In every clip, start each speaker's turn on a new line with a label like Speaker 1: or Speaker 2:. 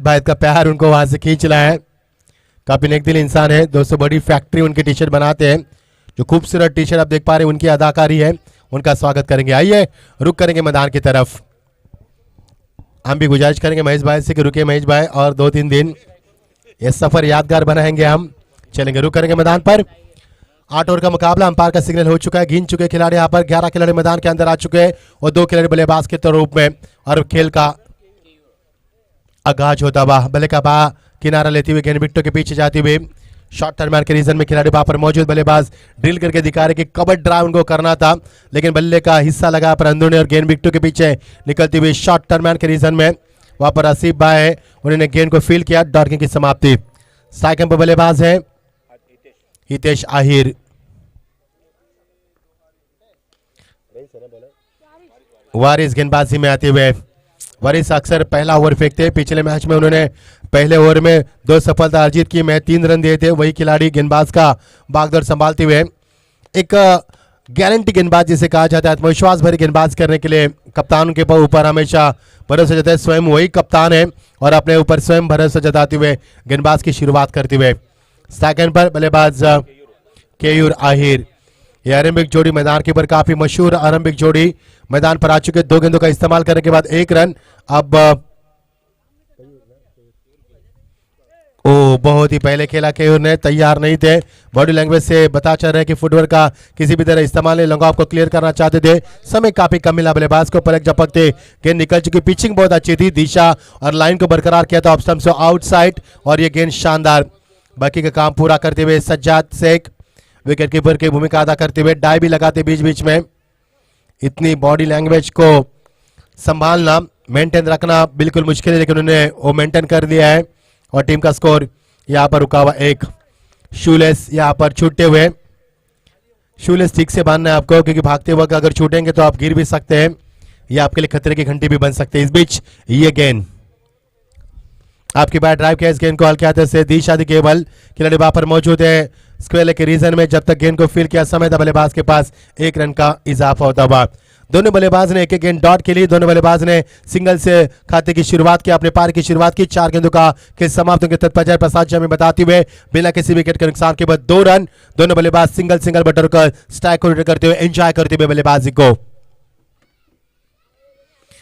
Speaker 1: भाई का प्यार उनको वहां से खींच रहा है। काफी नेक दिल इंसान है दोस्तों, बड़ी फैक्ट्री उनकी टी शर्ट बनाते हैं। जो खूबसूरत टी शर्ट आप देख पा रहे हैं उनकी अदाकारी है। उनका स्वागत करेंगे, आइए रुक करेंगे मैदान की तरफ। हम भी गुजारिश करेंगे महेश भाई से कि रुके महेश भाई, और 2-3 दिन ये सफर यादगार बनाएंगे हम। चलेंगे, रुक करेंगे मैदान पर। 8 ओवर का मुकाबला, अंपायर का सिग्नल हो चुका है। गिन चुके खिलाड़ी यहाँ पर 11 खिलाड़ी मैदान के अंदर आ चुके हैं और 2 खिलाड़ी बल्लेबाज के रूप में, और खेल का आगाज होता हुआ बल्ले का बा किनारा लेते हुए गेंद विकेटों के पीछे जाती हुई शॉर्ट टर्न के रीजन में खिलाड़ी वहां पर मौजूद। बल्लेबाज ड्रिल करके दिखा रहे कि कवर ड्राइव उनको करना था, लेकिन बल्ले का हिस्सा लगा पर अंदर ने और गेंद विकेटों के पीछे निकलती हुई शॉर्ट टर्न के रीजन में वहां पर आसिफ भाई है, उन्होंने गेंद को फील किया। डॉर्किंग की समाप्ति। स्ट्राइक पर बल्लेबाज है हितेश आहिर। वारिस गेंदबाजी में आते हुए, वारिस अक्सर पहला ओवर फेंकते हैं। पिछले मैच में उन्होंने पहले ओवर में 2 सफलता अर्जित की, मैं 3 रन दिए थे। वही खिलाड़ी गेंदबाज का बागडोर संभालते हुए, एक गारंटी गेंदबाज जिसे कहा जाता है, आत्मविश्वास भरी गेंदबाज करने के लिए कप्तान के ऊपर हमेशा भरोसा जताए। स्वयं वही कप्तान है और अपने ऊपर स्वयं भरोसा जताते हुए गेंदबाज की शुरुआत करते हुए। सेकंड पर बल्लेबाज केयूर आहिर। यह आरंभिक जोड़ी मैदान के ऊपर काफी मशहूर आरंभिक जोड़ी मैदान पर आ चुके। 2 गेंदों का इस्तेमाल करने के बाद 1 रन। अब बहुत ही पहले खेला केयूर ने, तैयार नहीं थे। बॉडी लैंग्वेज से बता चल रहा है कि फुटवर्क का किसी भी तरह इस्तेमाल नहीं, लॉन्ग ऑफ को क्लियर करना चाहते थे। समय काफी कम मिला बल्लेबाज को, पलक झपकते गेंद निकल चुकी। पिचिंग बहुत अच्छी थी, दिशा और लाइन को बरकरार किया था ऑफ स्टंप से आउटसाइड, और ये गेंद शानदार। बाकी का काम पूरा करते हुए सज्जाद शेख विकेट कीपर की भूमिका अदा करते हुए डाई भी लगाते बीच बीच में। इतनी बॉडी लैंग्वेज को संभालना, मेंटेन रखना बिल्कुल मुश्किल है, लेकिन उन्होंने वो मेंटेन कर दिया है। और टीम का स्कोर यहाँ पर रुका हुआ 1। शूलेस यहाँ पर छूटते हुए, शूलेस ठीक से बांधना है आपको, क्योंकि भागते वक्त अगर छूटेंगे तो आप गिर भी सकते हैं, ये आपके लिए खतरे की घंटी भी बन सकते हैं। इस बीच ये गेंद आपकी बैट ड्राइव किया, इस गेंद को हल्के हाथों से दी शादी केवल खिलाड़ी वहां पर मौजूद है स्क्वेयर के रीजन में। जब तक गेंद को फील किया समय था बल्लेबाज के पास 1 रन का इजाफा होता हुआ। दोनों बल्लेबाज ने एक एक गेंद डॉट के लिए, दोनों बल्लेबाज ने सिंगल से खाते की शुरुआत की, अपने पार की शुरुआत की। 4 गेंदों का खेल समाप्त होकर तत्परता प्रसाद में बताते हुए बिना किसी विकेट के नुकसान के बाद 2 रन। दोनों बल्लेबाज सिंगल बटर कर स्ट्राइक को करते हुए एंजॉय करते हुए बल्लेबाजी को।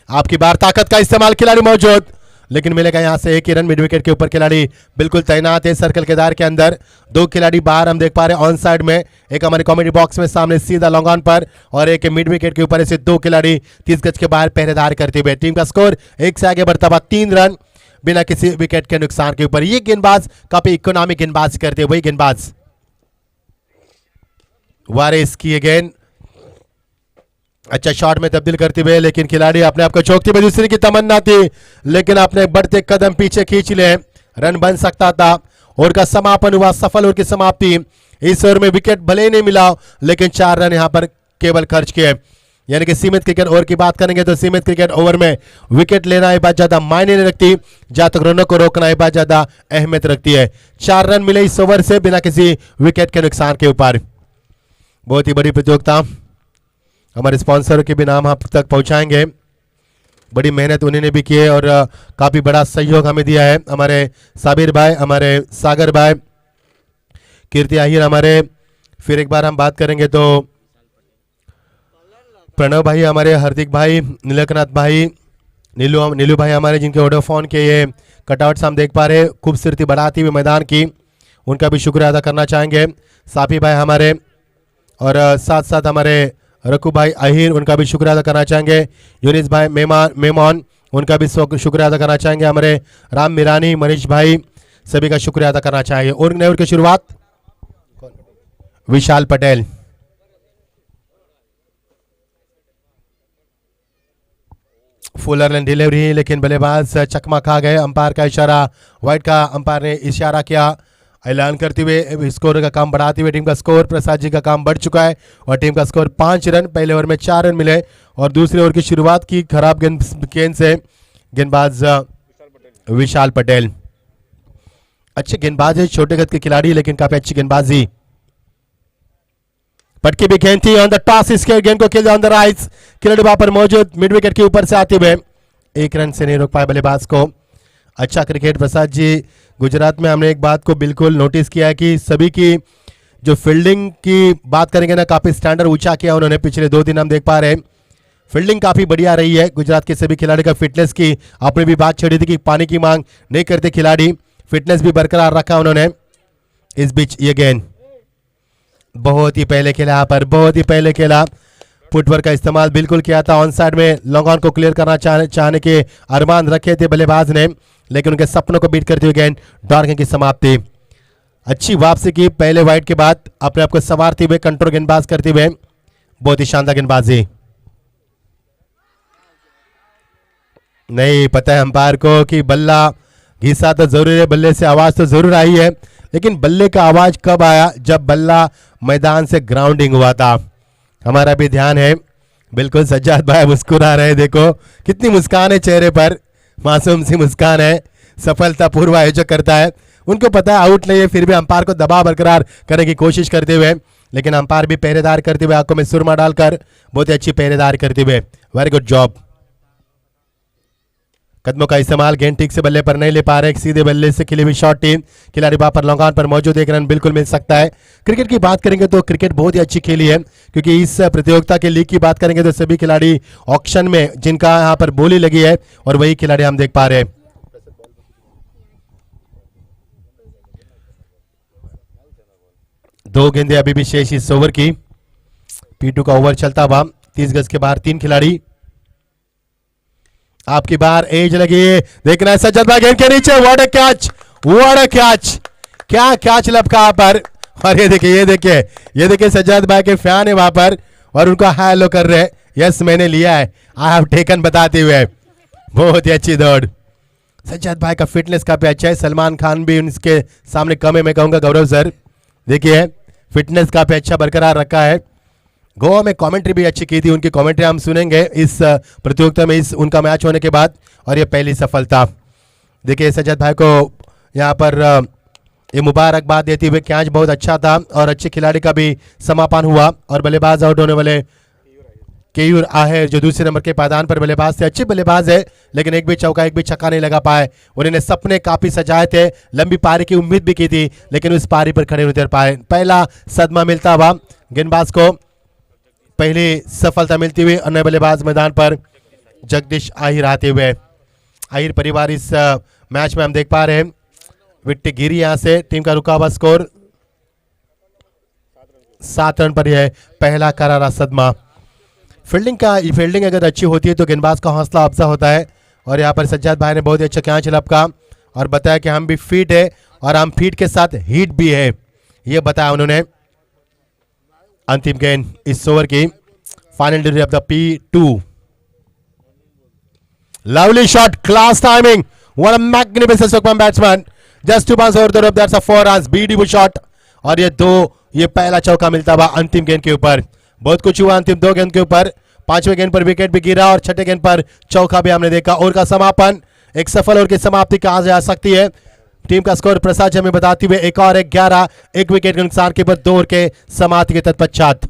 Speaker 1: आपकी बार ताकत का इस्तेमाल खिलाड़ी मौजूद, लेकिन मिलेगा यहां से 1 ही रन। मिड विकेट के ऊपर खिलाड़ी बिल्कुल तैनात है सर्कल के दायरे के अंदर। 2 खिलाड़ी बाहर हम देख पा रहे हैं ऑन साइड में, एक हमारे कॉमेडी बॉक्स में सामने सीधा लॉन्ग ऑन पर, और एक मिड विकेट के ऊपर ऐसे 2 खिलाड़ी 30 गज के बाहर पहरेदार करते हुए। टीम का स्कोर 1 से आगे बढ़ता हुआ 3 रन बिना किसी विकेट के नुकसान के ऊपर। ये गेंदबाज काफी इकोनॉमिक गेंदबाजी करते हुए, वही गेंदबाज वारिस की गेंद अच्छा शॉट में तब्दील करते हुए, लेकिन खिलाड़ी अपने आप को चौकती में, दूसरे की तमन्ना थी लेकिन अपने बढ़ते कदम पीछे खींच ले। रन बन सकता था। ओवर का समापन हुआ, सफल ओवर की समाप्ति। इस ओवर में विकेट भले ही नहीं मिला, लेकिन 4 रन यहां पर केवल खर्च किए। यानी कि सीमित क्रिकेट ओवर की बात करेंगे तो सीमित क्रिकेट ओवर में विकेट लेना ये बात ज्यादा मायने नहीं रखती, जहां तक रनों को रोकना ये बात ज्यादा अहमियत रखती है। 4 रन मिले इस ओवर से बिना किसी विकेट के नुकसान के ऊपर। बहुत ही बड़ी प्रतियोगिता, हमारे स्पॉन्सर के भी नाम आप तक पहुंचाएंगे। बड़ी मेहनत उन्होंने भी की है और काफी बड़ा सहयोग हमें दिया है। हमारे साबिर भाई, हमारे सागर भाई, कीर्ति आहिर हमारे, फिर एक बार हम बात करेंगे तो प्रणव भाई हमारे, हार्दिक भाई, नीलकनाथ भाई, नीलू भाई हमारे, जिनके वोडाफोन के ये कटआउट्स हम देख पा रहे हैं खूबसूरती बढ़ाती हुई मैदान की, उनका भी शुक्रिया अदा करना चाहेंगे। साफी भाई हमारे, और साथ साथ हमारे रकू भाई आहिर, उनका भी शुक्रिया अदा करना चाहेंगे। यूनिस भाई मेमोन, उनका भी शुक्रिया अदा करना चाहेंगे। हमारे राम मिरानी, मनीष भाई, सभी का शुक्रिया अदा करना चाहेंगे। और नए ओवर की शुरुआत विशाल पटेल। फुलर लाइन डिलीवरी, लेकिन बल्लेबाज चकमा खा गए। अंपायर का इशारा, वाइड का अंपायर ने इशारा किया ऐलान करते हुए स्कोर का काम बढ़ाते हुए टीम का स्कोर, प्रसाद जी का काम बढ़ चुका है और टीम का स्कोर 5 रन। पहले ओवर में 4 रन मिले और दूसरे ओवर की शुरुआत की खराब गेंद से गेंदबाज विशाल पटेल। अच्छे गेंदबाज है, छोटे कद के खिलाड़ी, लेकिन काफी अच्छी गेंदबाजी। पटकी भी गेंद थी ऑन द टॉस, इसके गेंद को खेल ऑन द राइज, खिलाड़ी वहां पर मौजूद मिड विकेट के ऊपर से आते हुए 1 रन से नहीं रोक पाए बल्लेबाज को। अच्छा क्रिकेट प्रसाद जी। गुजरात में हमने एक बात को बिल्कुल नोटिस किया है कि सभी की जो फील्डिंग की बात करेंगे ना, काफ़ी स्टैंडर्ड ऊंचा किया उन्होंने। पिछले 2 दिन हम देख पा रहे हैं फील्डिंग काफ़ी बढ़िया रही है गुजरात के सभी खिलाड़ी का। फिटनेस की आपने भी बात छेड़ी थी कि पानी की मांग नहीं करते खिलाड़ी, फिटनेस भी बरकरार रखा उन्होंने। इस बीच ये गेंद बहुत ही पहले खेला, यहाँ पर बहुत ही पहले खेला, फुटवर्क का इस्तेमाल बिल्कुल किया था। ऑन साइड में लॉन्ग ऑन को क्लियर करना चाहने के अरमान रखे थे बल्लेबाज ने, लेकिन उनके सपनों को बीट करते हुए गेंद डॉर्किंग की समाप्ति। अच्छी वापसी की पहले वाइड के बाद, अपने आप को संवारते हुए कंट्रोल गेंदबाज करते हुए, बहुत ही शानदार गेंदबाजी। नहीं पता है अंपायर को कि बल्ला घिसा तो जरूर है, बल्ले से आवाज तो जरूर आई है, लेकिन बल्ले का आवाज कब आया? जब बल्ला मैदान से ग्राउंडिंग हुआ था। हमारा भी ध्यान है। बिल्कुल सज्जाद भाई मुस्कुरा रहे, देखो कितनी मुस्कान है चेहरे पर, मासूम सी मुस्कान है। सफलता पूर्व आयोजक करता है, उनको पता है आउट नहीं है, फिर भी अंपायर को दबाव बरकरार करने की कोशिश करते हुए, लेकिन अंपायर भी पहरेदार करते हुए, आंखों में सुरमा डालकर बहुत ही अच्छी पहरेदार करते हुए, वेरी गुड जॉब। कदमों का इस्तेमाल, गेंद ठीक से बल्ले पर नहीं ले पा रहे, सीधे बल्ले से खिली हुई शॉर्ट टीम, खिलाड़ी वहां पर लॉन्ग ऑन पर मौजूद, एक रन बिल्कुल मिल सकता है। क्रिकेट की बात करेंगे तो क्रिकेट बहुत ही अच्छी खेली है, क्योंकि इस प्रतियोगिता के लीग की बात करेंगे तो सभी खिलाड़ी ऑक्शन में जिनका यहाँ पर बोली लगी है, और वही खिलाड़ी हम देख पा रहे हैं। दो गेंदे अभी भी शेष इस ओवर की। P2 का ओवर चलता हुआ, 30 गज के बाहर 3 खिलाड़ी। आपकी बार एज लगी, देखना है सज्जद भाई गेंद के नीचे, what a catch, what a catch, क्या कैच लपका पर। और ये देखिए सज्जद भाई के फैन है वहां पर, और उनको हेलो कर रहे हैं, यस मैंने लिया है, आई हैव टेकन बताते हुए। बहुत ही अच्छी दौड़। सज्जद भाई का फिटनेस काफी अच्छा है, सलमान खान भी उनके सामने कम है मैं कहूंगा गौरव सर। देखिए फिटनेस काफी अच्छा बरकरार रखा है। गोवा में कमेंट्री भी अच्छी की थी, उनकी कमेंट्री हम सुनेंगे इस प्रतियोगिता में, इस उनका मैच होने के बाद। और ये पहली सफलता। देखिए सज्जद भाई को यहाँ पर ये मुबारकबाद देते हुए, कैच बहुत अच्छा था और अच्छे खिलाड़ी का भी समापन हुआ। और बल्लेबाज आउट होने वाले केयूर आहेर जो दूसरे नंबर के पायदान पर बल्लेबाज थे, अच्छे बल्लेबाज है, लेकिन एक भी चौका एक भी छक्का नहीं लगा पाए। उन्होंने सपने काफी सजाए थे, लंबी पारी की उम्मीद भी की थी, लेकिन उस पारी पर खड़े नहीं उतर पाए। पहला सदमा मिलता हुआ गेंदबाज को, पहली सफलता मिलती हुई। अन्य बल्लेबाज मैदान पर जगदीश आहिर आते हुए। आहिर परिवार इस मैच में हम देख पा रहे हैं, विकेट गिरी यहां से। टीम का रुका हुआ स्कोर 7 रन पर है, पहला करारा सदमा। फील्डिंग अगर अच्छी होती है तो गेंदबाज का हौसला अफजा होता है। और यहाँ पर सज्जाद भाई ने बहुत ही अच्छा कैच लपका और बताया कि हम भी फिट है, और हम फिट के साथ हिट भी है, ये बताया उन्होंने। अंतिम गेंद इस ओवर की, final delivery of the P2। Lovely shot, class timing, what a magnificent Superman batsman, just 2 pass over the rope, that's a 4 runs, beautiful shot. और ये पहला चौका मिलता हुआ अंतिम गेंद के ऊपर। बहुत कुछ हुआ अंतिम 2 गेंद के ऊपर। 5वें गेंद पर विकेट भी गिरा और 6ठे गेंद पर चौका भी हमने देखा। ओवर का समापन, एक सफल ओवर की समाप्ति कहा जा सकती है। टीम का स्कोर प्रसाद हमें बताते हुए 1 और 11, एक विकेट के नुकसान के बाद 2 ओवर के समाप्ति के तत्पश्चात।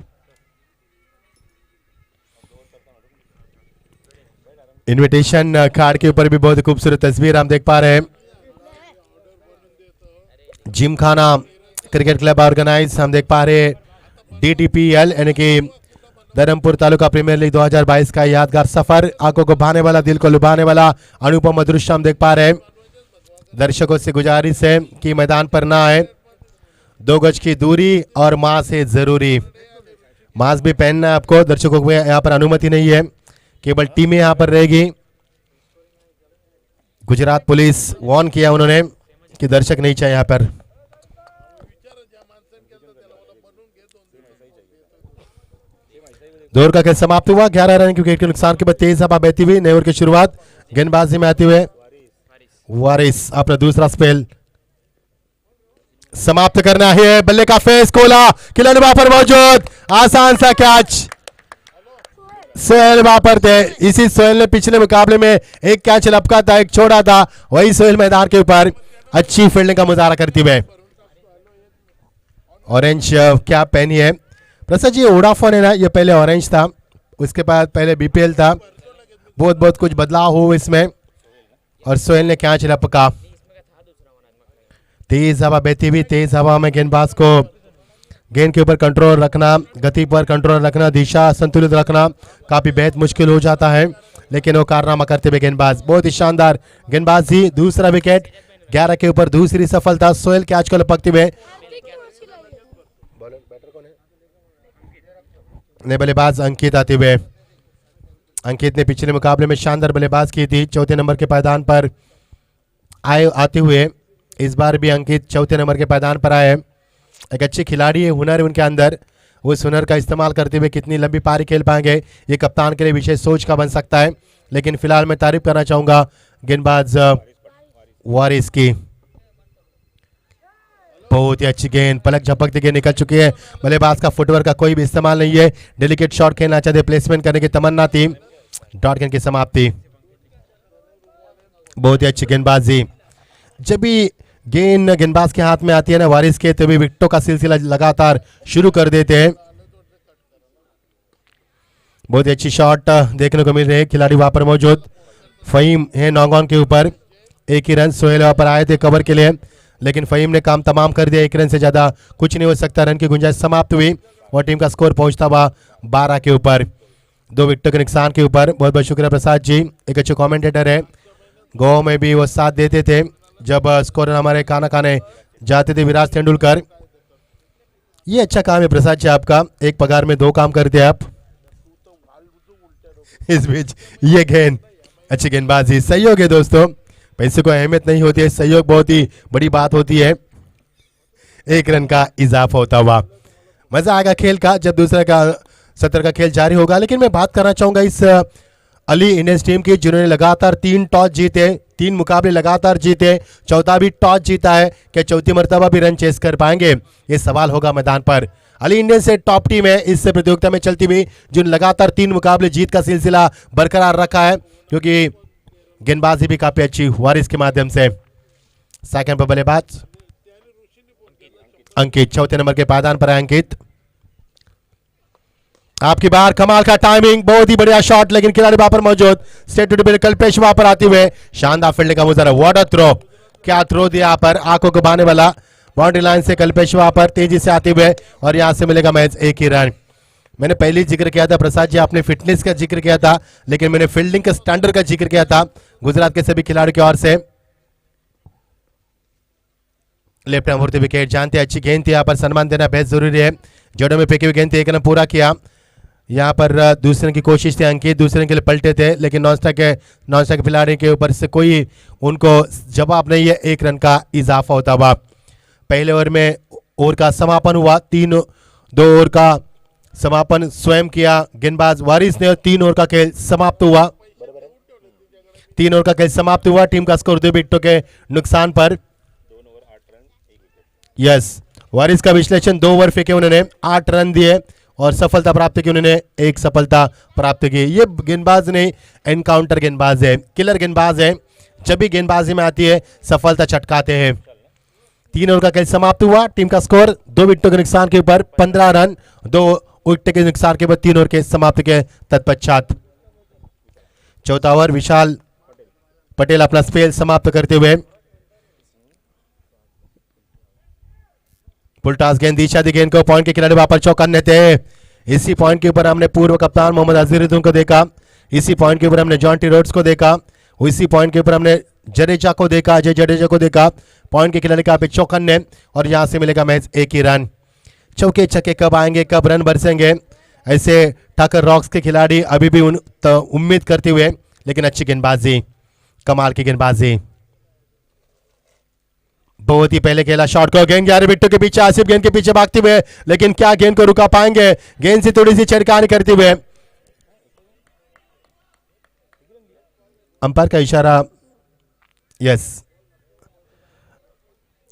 Speaker 1: इनविटेशन कार्ड के ऊपर भी बहुत खूबसूरत तस्वीर हम देख पा रहे हैं। जिमखाना क्रिकेट क्लब ऑर्गेनाइज हम देख पा रहे हैं, DTPL यानी कि धर्मपुर तालुका प्रीमियर लीग 2022 का यादगार सफर, आंखों को भाने वाला, दिल को लुभाने वाला अनुपम दृश्य हम देख पा रहे हैं। दर्शकों से गुजारिश है कि मैदान पर ना आए, 2 गज की दूरी और मास्क है जरूरी। मास्क भी पहनना है आपको, दर्शकों को यहाँ पर अनुमति नहीं है, केवल टीमें यहाँ पर रहेगी। गुजरात पुलिस वार्न किया उन्होंने कि दर्शक नहीं चाहिए यहाँ पर। दौर का खेल समाप्त हुआ, 11 रन की विकेट के नुकसान के बाद तेज हवा बहती हुई नए ओवर की शुरुआत। गेंदबाजी में आते हुए वारिस अपना दूसरा स्पेल समाप्त करना है। बल्ले का फेस खोला, खिलाड़ी वहां पर मौजूद, आसान सा कैच। सोहेल वहां पर थे, इसी सोहेल ने पिछले मुकाबले में एक कैच लपका था, एक छोड़ा था, वही सोहेल मैदान के ऊपर अच्छी फील्डिंग का मुजाहरा करते हुए। ऑरेंज कैप पहनी है प्रसाद जी। वोडाफोन है ना, ये पहले ऑरेंज था, उसके बाद पहले BPL था, बहुत कुछ बदलाव हो इसमें। और सोहेल ने कैच लपका। तेज हवा बहती हुई, तेज हवा में गेंदबाज को गेंद के ऊपर कंट्रोल रखना, गति पर कंट्रोल रखना, दिशा संतुलित रखना काफी बेहद मुश्किल हो जाता है, लेकिन वो कारनामा करते हुए गेंदबाज बहुत ही शानदार गेंदबाजी। दूसरा विकेट, 11 के ऊपर दूसरी सफलता। सोहेल कैच को लपकते हुए, बल्लेबाज अंकित आते हुए। अंकित ने पिछले मुकाबले में शानदार बल्लेबाज की थी, चौथे नंबर के पायदान पर आते हुए। इस बार भी अंकित चौथे नंबर के पायदान पर आए। एक अच्छे खिलाड़ी है, हुनर है उनके अंदर, उस हुनर का इस्तेमाल करते हुए कितनी लंबी पारी खेल पाएंगे ये कप्तान के लिए विशेष सोच का बन सकता है। लेकिन फिलहाल मैं तारीफ करना चाहूंगा गेंदबाज वारिस की। बहुत ही अच्छी गेंद, पलक झपकती गेंद निकल चुकी है। बल्लेबाज का फुटवर्क का कोई भी इस्तेमाल नहीं है, डेलिकेट शॉट खेलना चाहते, प्लेसमेंट करने की तमन्ना थी। डॉट गेंद की समाप्ति। बहुत ही अच्छी गेंदबाजी। जब भी गेंद गेंदबाज के हाथ में आती है ना वारिस के, तभी विकेटों का सिलसिला लगातार शुरू कर देते हैं। बहुत ही अच्छी शॉट देखने को मिल रही है, खिलाड़ी वहां पर मौजूद। फहीम है नौगॉन के ऊपर, एक ही रन। सोहेल वहां पर आए थे कवर के लिए, लेकिन फहीम ने काम तमाम कर दिया। एक रन से ज्यादा कुछ नहीं हो सकता। रन की गुंजाइश समाप्त हुई और टीम का स्कोर पहुंचता हुआ 12 के ऊपर, 2 विकेटों के नुकसान के ऊपर। बहुत बहुत शुक्रिया प्रसाद जी, एक अच्छे कमेंटेटर है। गोवा में भी वो साथ देते थे जब स्कोर हमारे खाना खाने जाते थे, विराट तेंदुलकर। ये अच्छा काम है प्रसाद जी आपका, एक पगार में 2 काम करते हैं आप। इस बीच ये गेंद, अच्छी गेंदबाजी, सहयोग है दोस्तों, पैसे को अहमियत नहीं होती है, सहयोग बहुत ही बड़ी बात होती है। 1 रन का इजाफा होता हुआ, मजा आएगा खेल का जब दूसरे का सत्र का खेल जारी होगा। लेकिन मैं बात करना चाहूंगा इस अली इंडियंस टीम की, जिन्होंने लगातार 3 टॉस जीते, 3 मुकाबले लगातार जीते, चौथा भी टॉस जीता है। क्या चौथी मर्तबा भी रन चेस कर पाएंगे, ये सवाल होगा मैदान पर। अली इंडियंस से टॉप टीम है इस प्रतियोगिता में चलती हुई, जिन लगातार 3 मुकाबले जीत का सिलसिला बरकरार रखा है, क्योंकि गेंदबाजी भी काफी अच्छी वारिस के माध्यम से। सेकंड पर बल्लेबाज अंकित, चौथे नंबर के पायदान पर है अंकित। आपकी बार, कमाल का टाइमिंग, बहुत ही बढ़िया शॉट, लेकिन खिलाड़ी वहां पर मौजूद। स्टेट टू कल्पेश वहां पर आते हुए शानदार फील्डिंग का मुजाहरा। व्हाट अ थ्रो, क्या थ्रो दिया पर, आंखों को भाने वाला। बाउंड्री लाइन से कल्पेश वहां पर तेजी से आते हुए, और यहां से मिलेगा मैच 1 ही रन। मैंने पहले जिक्र किया था प्रसाद जी, आपने फिटनेस का जिक्र किया था, लेकिन मैंने फील्डिंग के स्टैंडर्ड का जिक्र किया था गुजरात के सभी खिलाड़ियों की ओर से। लेफ्ट हैंड मुड़ती विकेट, जानते अच्छी गेंद थी, यहाँ पर सम्मान देना बेहद जरूरी है। जोड़ों में फेंकी हुई गेंद थी, 1 रन पूरा किया। यहाँ पर दूसरे की कोशिश थी अंकित, दूसरे के लिए पलटे थे, लेकिन नॉन स्ट्राइक खिलाड़ी के ऊपर से कोई उनको जवाब नहीं है। 1 रन का इजाफा होता हुआ पहले ओवर में ओवर का समापन हुआ। 2 ओवर का समापन स्वयं किया गेंदबाज वारिस ने, और 3 ओवर का खेल समाप्त हुआ। 3 ओवर का खेल समाप्त हुआ, टीम का स्कोर 2 विकेटों के नुकसान पर। यस, वारिस का विश्लेषण, 2 ओवर फेंके उन्होंने, 8 रन दिए और सफलता प्राप्त की उन्होंने, 1 सफलता प्राप्त की। ये गेंदबाज ने एनकाउंटर गेंदबाज है, किलर गेंदबाज है, जब भी गेंदबाजी में आती है सफलता चटकाते हैं। 3 ओवर का खेल समाप्त हुआ, टीम का स्कोर 2 विकेटों के नुकसान के ऊपर 15 रन, 2 विकेट के नुकसान के बाद 3 ओवर के समाप्त के तत्पश्चात। चौथा ओवर विशाल पटेल अपना स्पेल समाप्त करते हुए, फुलटास गेंद, दिशा दी गेंद को, पॉइंट के खिलाड़ी वहां पर चौकन्ने थे। इसी पॉइंट के ऊपर हमने पूर्व कप्तान मोहम्मद अजहरुद्दीन को देखा, इसी पॉइंट के ऊपर हमने जॉन्टी रोड्स को देखा, इसी पॉइंट के ऊपर हमने जडेजा को देखा, अजय जडेजा को देखा। पॉइंट के खिलाड़ी का पे चौकन्ने, और यहां से मिलेगा मैच 1 ही रन। चौके छक्के कब आएंगे, कब रन बरसेंगे, ऐसे ठाकर रॉक्स के खिलाड़ी अभी भी उम्मीद करते हुए, लेकिन अच्छी गेंदबाजी, कमाल की गेंदबाजी। बहुत ही पहले खेला शॉट को, गेंद 11 विकेटों के पीछे, आसिफ गेंद के पीछे भागते हुए, लेकिन क्या गेंद को रुका पाएंगे, गेंद से थोड़ी सी छिड़कानी करते हुए। अंपायर का इशारा, यस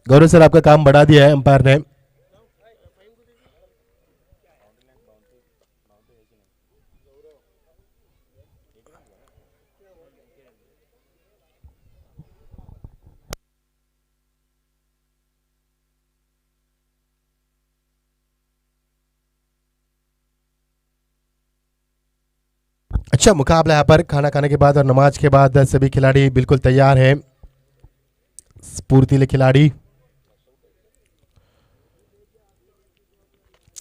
Speaker 1: गौरव सर आपका काम बढ़ा दिया है अंपायर ने। अच्छा मुकाबला यहाँ पर खाना खाने के बाद और नमाज के बाद सभी खिलाड़ी बिल्कुल तैयार हैं। स्फूर्तिले खिलाड़ी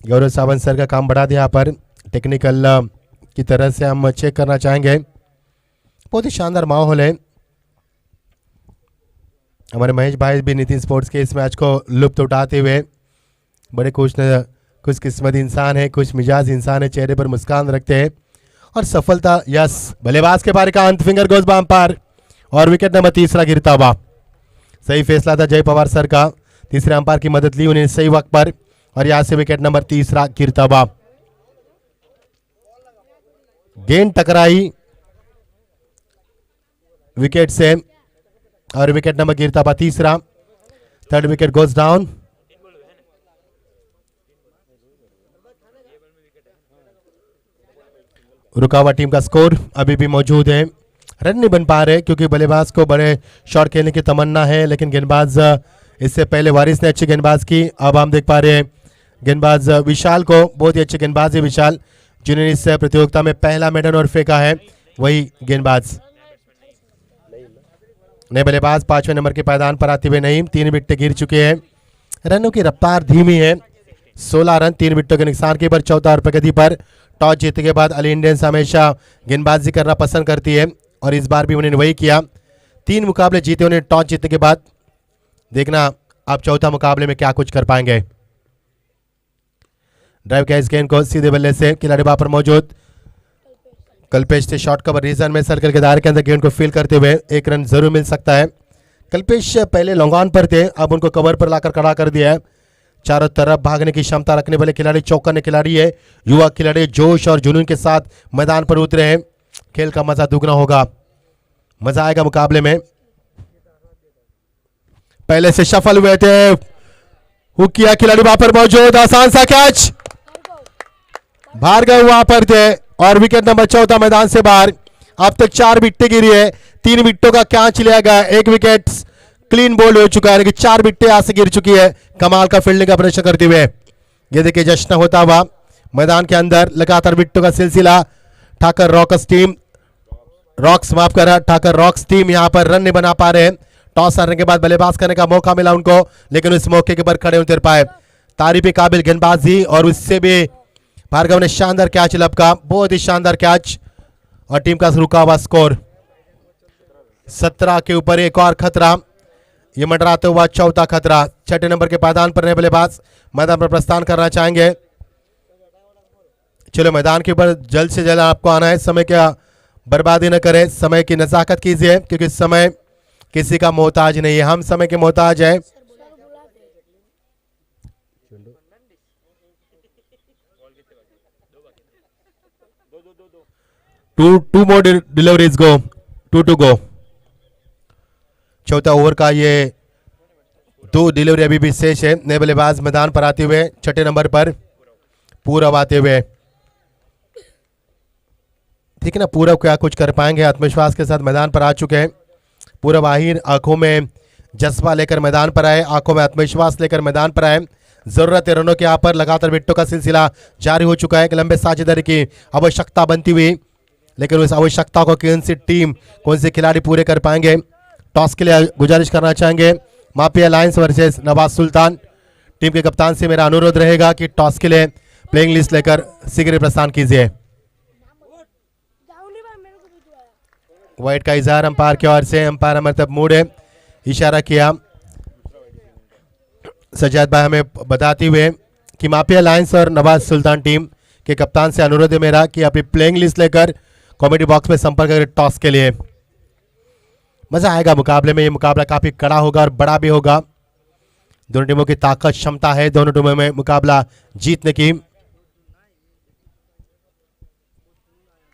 Speaker 1: गौरव सावंत सर का काम बढ़ा दिया यहाँ पर टेक्निकल की तरह से हम चेक करना चाहेंगे। बहुत ही शानदार माहौल है। हमारे महेश भाई भी नितिन स्पोर्ट्स के इस मैच को लुत्फ उठाते हुए बड़े खुशकिस्मत इंसान है, खुश मिजाज इंसान है, चेहरे पर मुस्कान रखते हैं और सफलता यस। बल्लेबाज के बारे का अंत फिंगर गोज बाम पर और विकेट नंबर तीसरा गिरता हुआ। सही फैसला था जय पवार सर का, तीसरे अंपायर की मदद ली उन्हें सही वक्त पर और यहां से विकेट नंबर तीसरा गिरता हुआ। गेंद टकराई विकेट से और विकेट नंबर गिरता हुआ तीसरा। Third wicket goes down. रुका हुआ टीम का स्कोर अभी भी मौजूद है। रन नहीं बन पा रहे क्योंकि बल्लेबाज को बड़े शॉट खेलने की तमन्ना है, लेकिन गेंदबाज इससे पहले वारिस ने अच्छी गेंदबाज की। अब हम देख पा रहे हैं गेंदबाज विशाल को, बहुत ही अच्छे गेंदबाज है विशाल, जिन्होंने इस प्रतियोगिता में पहला मेडल और फेंका है। वही गेंदबाज नए बल्लेबाज 5वें नंबर के पायदान पर आते हुए नईम 3 विकेट गिर चुके हैं। रनों की रफ्तार धीमी है। 16 रन 3 विकेटों के नुकसान के पर चौथा और प्रगति पर। टॉस जीतने के बाद अली इंडियंस हमेशा गेंदबाजी करना पसंद करती है और इस बार भी उन्होंने वही किया। 3 मुकाबले जीते उन्हें टॉस जीतने के बाद। देखना आप चौथा मुकाबले में क्या कुछ कर पाएंगे। ड्राइव का इस गेंद को सीधे बल्ले से खिलाड़ी वहां पर मौजूद कल्पेश से शॉर्ट कवर रीजन में सर्कल के दायरे के अंदर गेंद को फील करते हुए 1 रन जरूर मिल सकता है। कल्पेश पहले लॉन्ग ऑन पर थे, अब उनको कवर पर लाकर खड़ा कर दिया है। चारों तरफ भागने की क्षमता रखने वाले खिलाड़ी, चौकन्ने खिलाड़ी है, युवा खिलाड़ी जोश और जुनून के साथ मैदान पर उतरे हैं। खेल का मजा दुगना होगा, मजा आएगा मुकाबले में। पहले से सफल हुए थे, हुक किया खिलाड़ी वहां पर मौजूद, आसान सा कैच, भार्गव वहां पर थे और विकेट नंबर चौथा मैदान से बाहर। अब तक 4 विकेटें गिरी है, 3 विकेटों का कैच लिया गया, 1 विकेट क्लीन बोल्ड हो चुका है, लेकिन 4 विकेटें यहां से गिर चुकी है कमाल का फील्डिंग का प्रदर्शन करते हुए। ये देखिए जश्न होता हुआ मैदान के अंदर लगातार विकेटों का सिलसिला। ठाकर रॉक्स टीम यहां पर रन नहीं बना पा रहे हैं। टॉस हारने के बाद बल्लेबाज करने का मौका मिला उनको, लेकिन उस मौके के पर खड़े उतर पाए। तारीफ काबिल गेंदबाजी और उससे भी भार्गव ने शानदार कैच लपका, बहुत ही शानदार कैच और टीम का रुका हुआ स्कोर 17 के ऊपर एक और खतरा। ये मंडराते हुआ चौथा खतरा। 6ठे नंबर के पायदान पर नए बल्लेबाज मैदान पर प्रस्थान करना चाहेंगे। चलो मैदान के ऊपर जल्द से जल्द आपको आना है, समय का बर्बादी न करें, समय की नजाकत कीजिए क्योंकि समय किसी का मोहताज नहीं है, हम समय के मोहताज हैं। Two more deliveries go, 2 to go। चौथा ओवर का ये 2 डिलीवरी अभी भी शेष है। नए बल्लेबाज मैदान पर आते हुए 6ठे नंबर पर पूरब आते हुए, ठीक है ना, पूरब क्या कुछ कर पाएंगे, आत्मविश्वास के साथ मैदान पर आ चुके हैं। पूरब आहिर आंखों में जज्बा लेकर मैदान पर आए, आंखों में आत्मविश्वास लेकर मैदान पर आए। जरूरत है रनों के यहाँ पर लगातार विकेटों का सिलसिला जारी हो चुका है। लंबे साझेदारी की आवश्यकता बनती हुई, लेकिन उस आवश्यकता को कौन सी टीम, कौन से खिलाड़ी पूरे कर पाएंगे। टॉस के लिए गुजारिश करना चाहेंगे माफिया लायंस वर्सेस नवाज सुल्तान। टीम के कप्तान से मेरा अनुरोध रहेगा कि टॉस के लिए प्लेइंग लिस्ट लेकर शीघ्र प्रस्थान कीजिए। वाइट का इजहार अंपायर की ओर से, अंपायर मतलब मूड है, इशारा किया सजाद भाई हमें बताते हुए कि माफिया लायंस और नवाज सुल्तान टीम के कप्तान से अनुरोध है मेरा कि अपनी प्लेइंग लिस्ट लेकर कमेंट बॉक्स में संपर्क करें टॉस के लिए। मजा आएगा मुकाबले में, ये मुकाबला काफी कड़ा होगा और बड़ा भी होगा। दोनों टीमों की ताकत क्षमता है दोनों टीमों में मुकाबला जीतने की।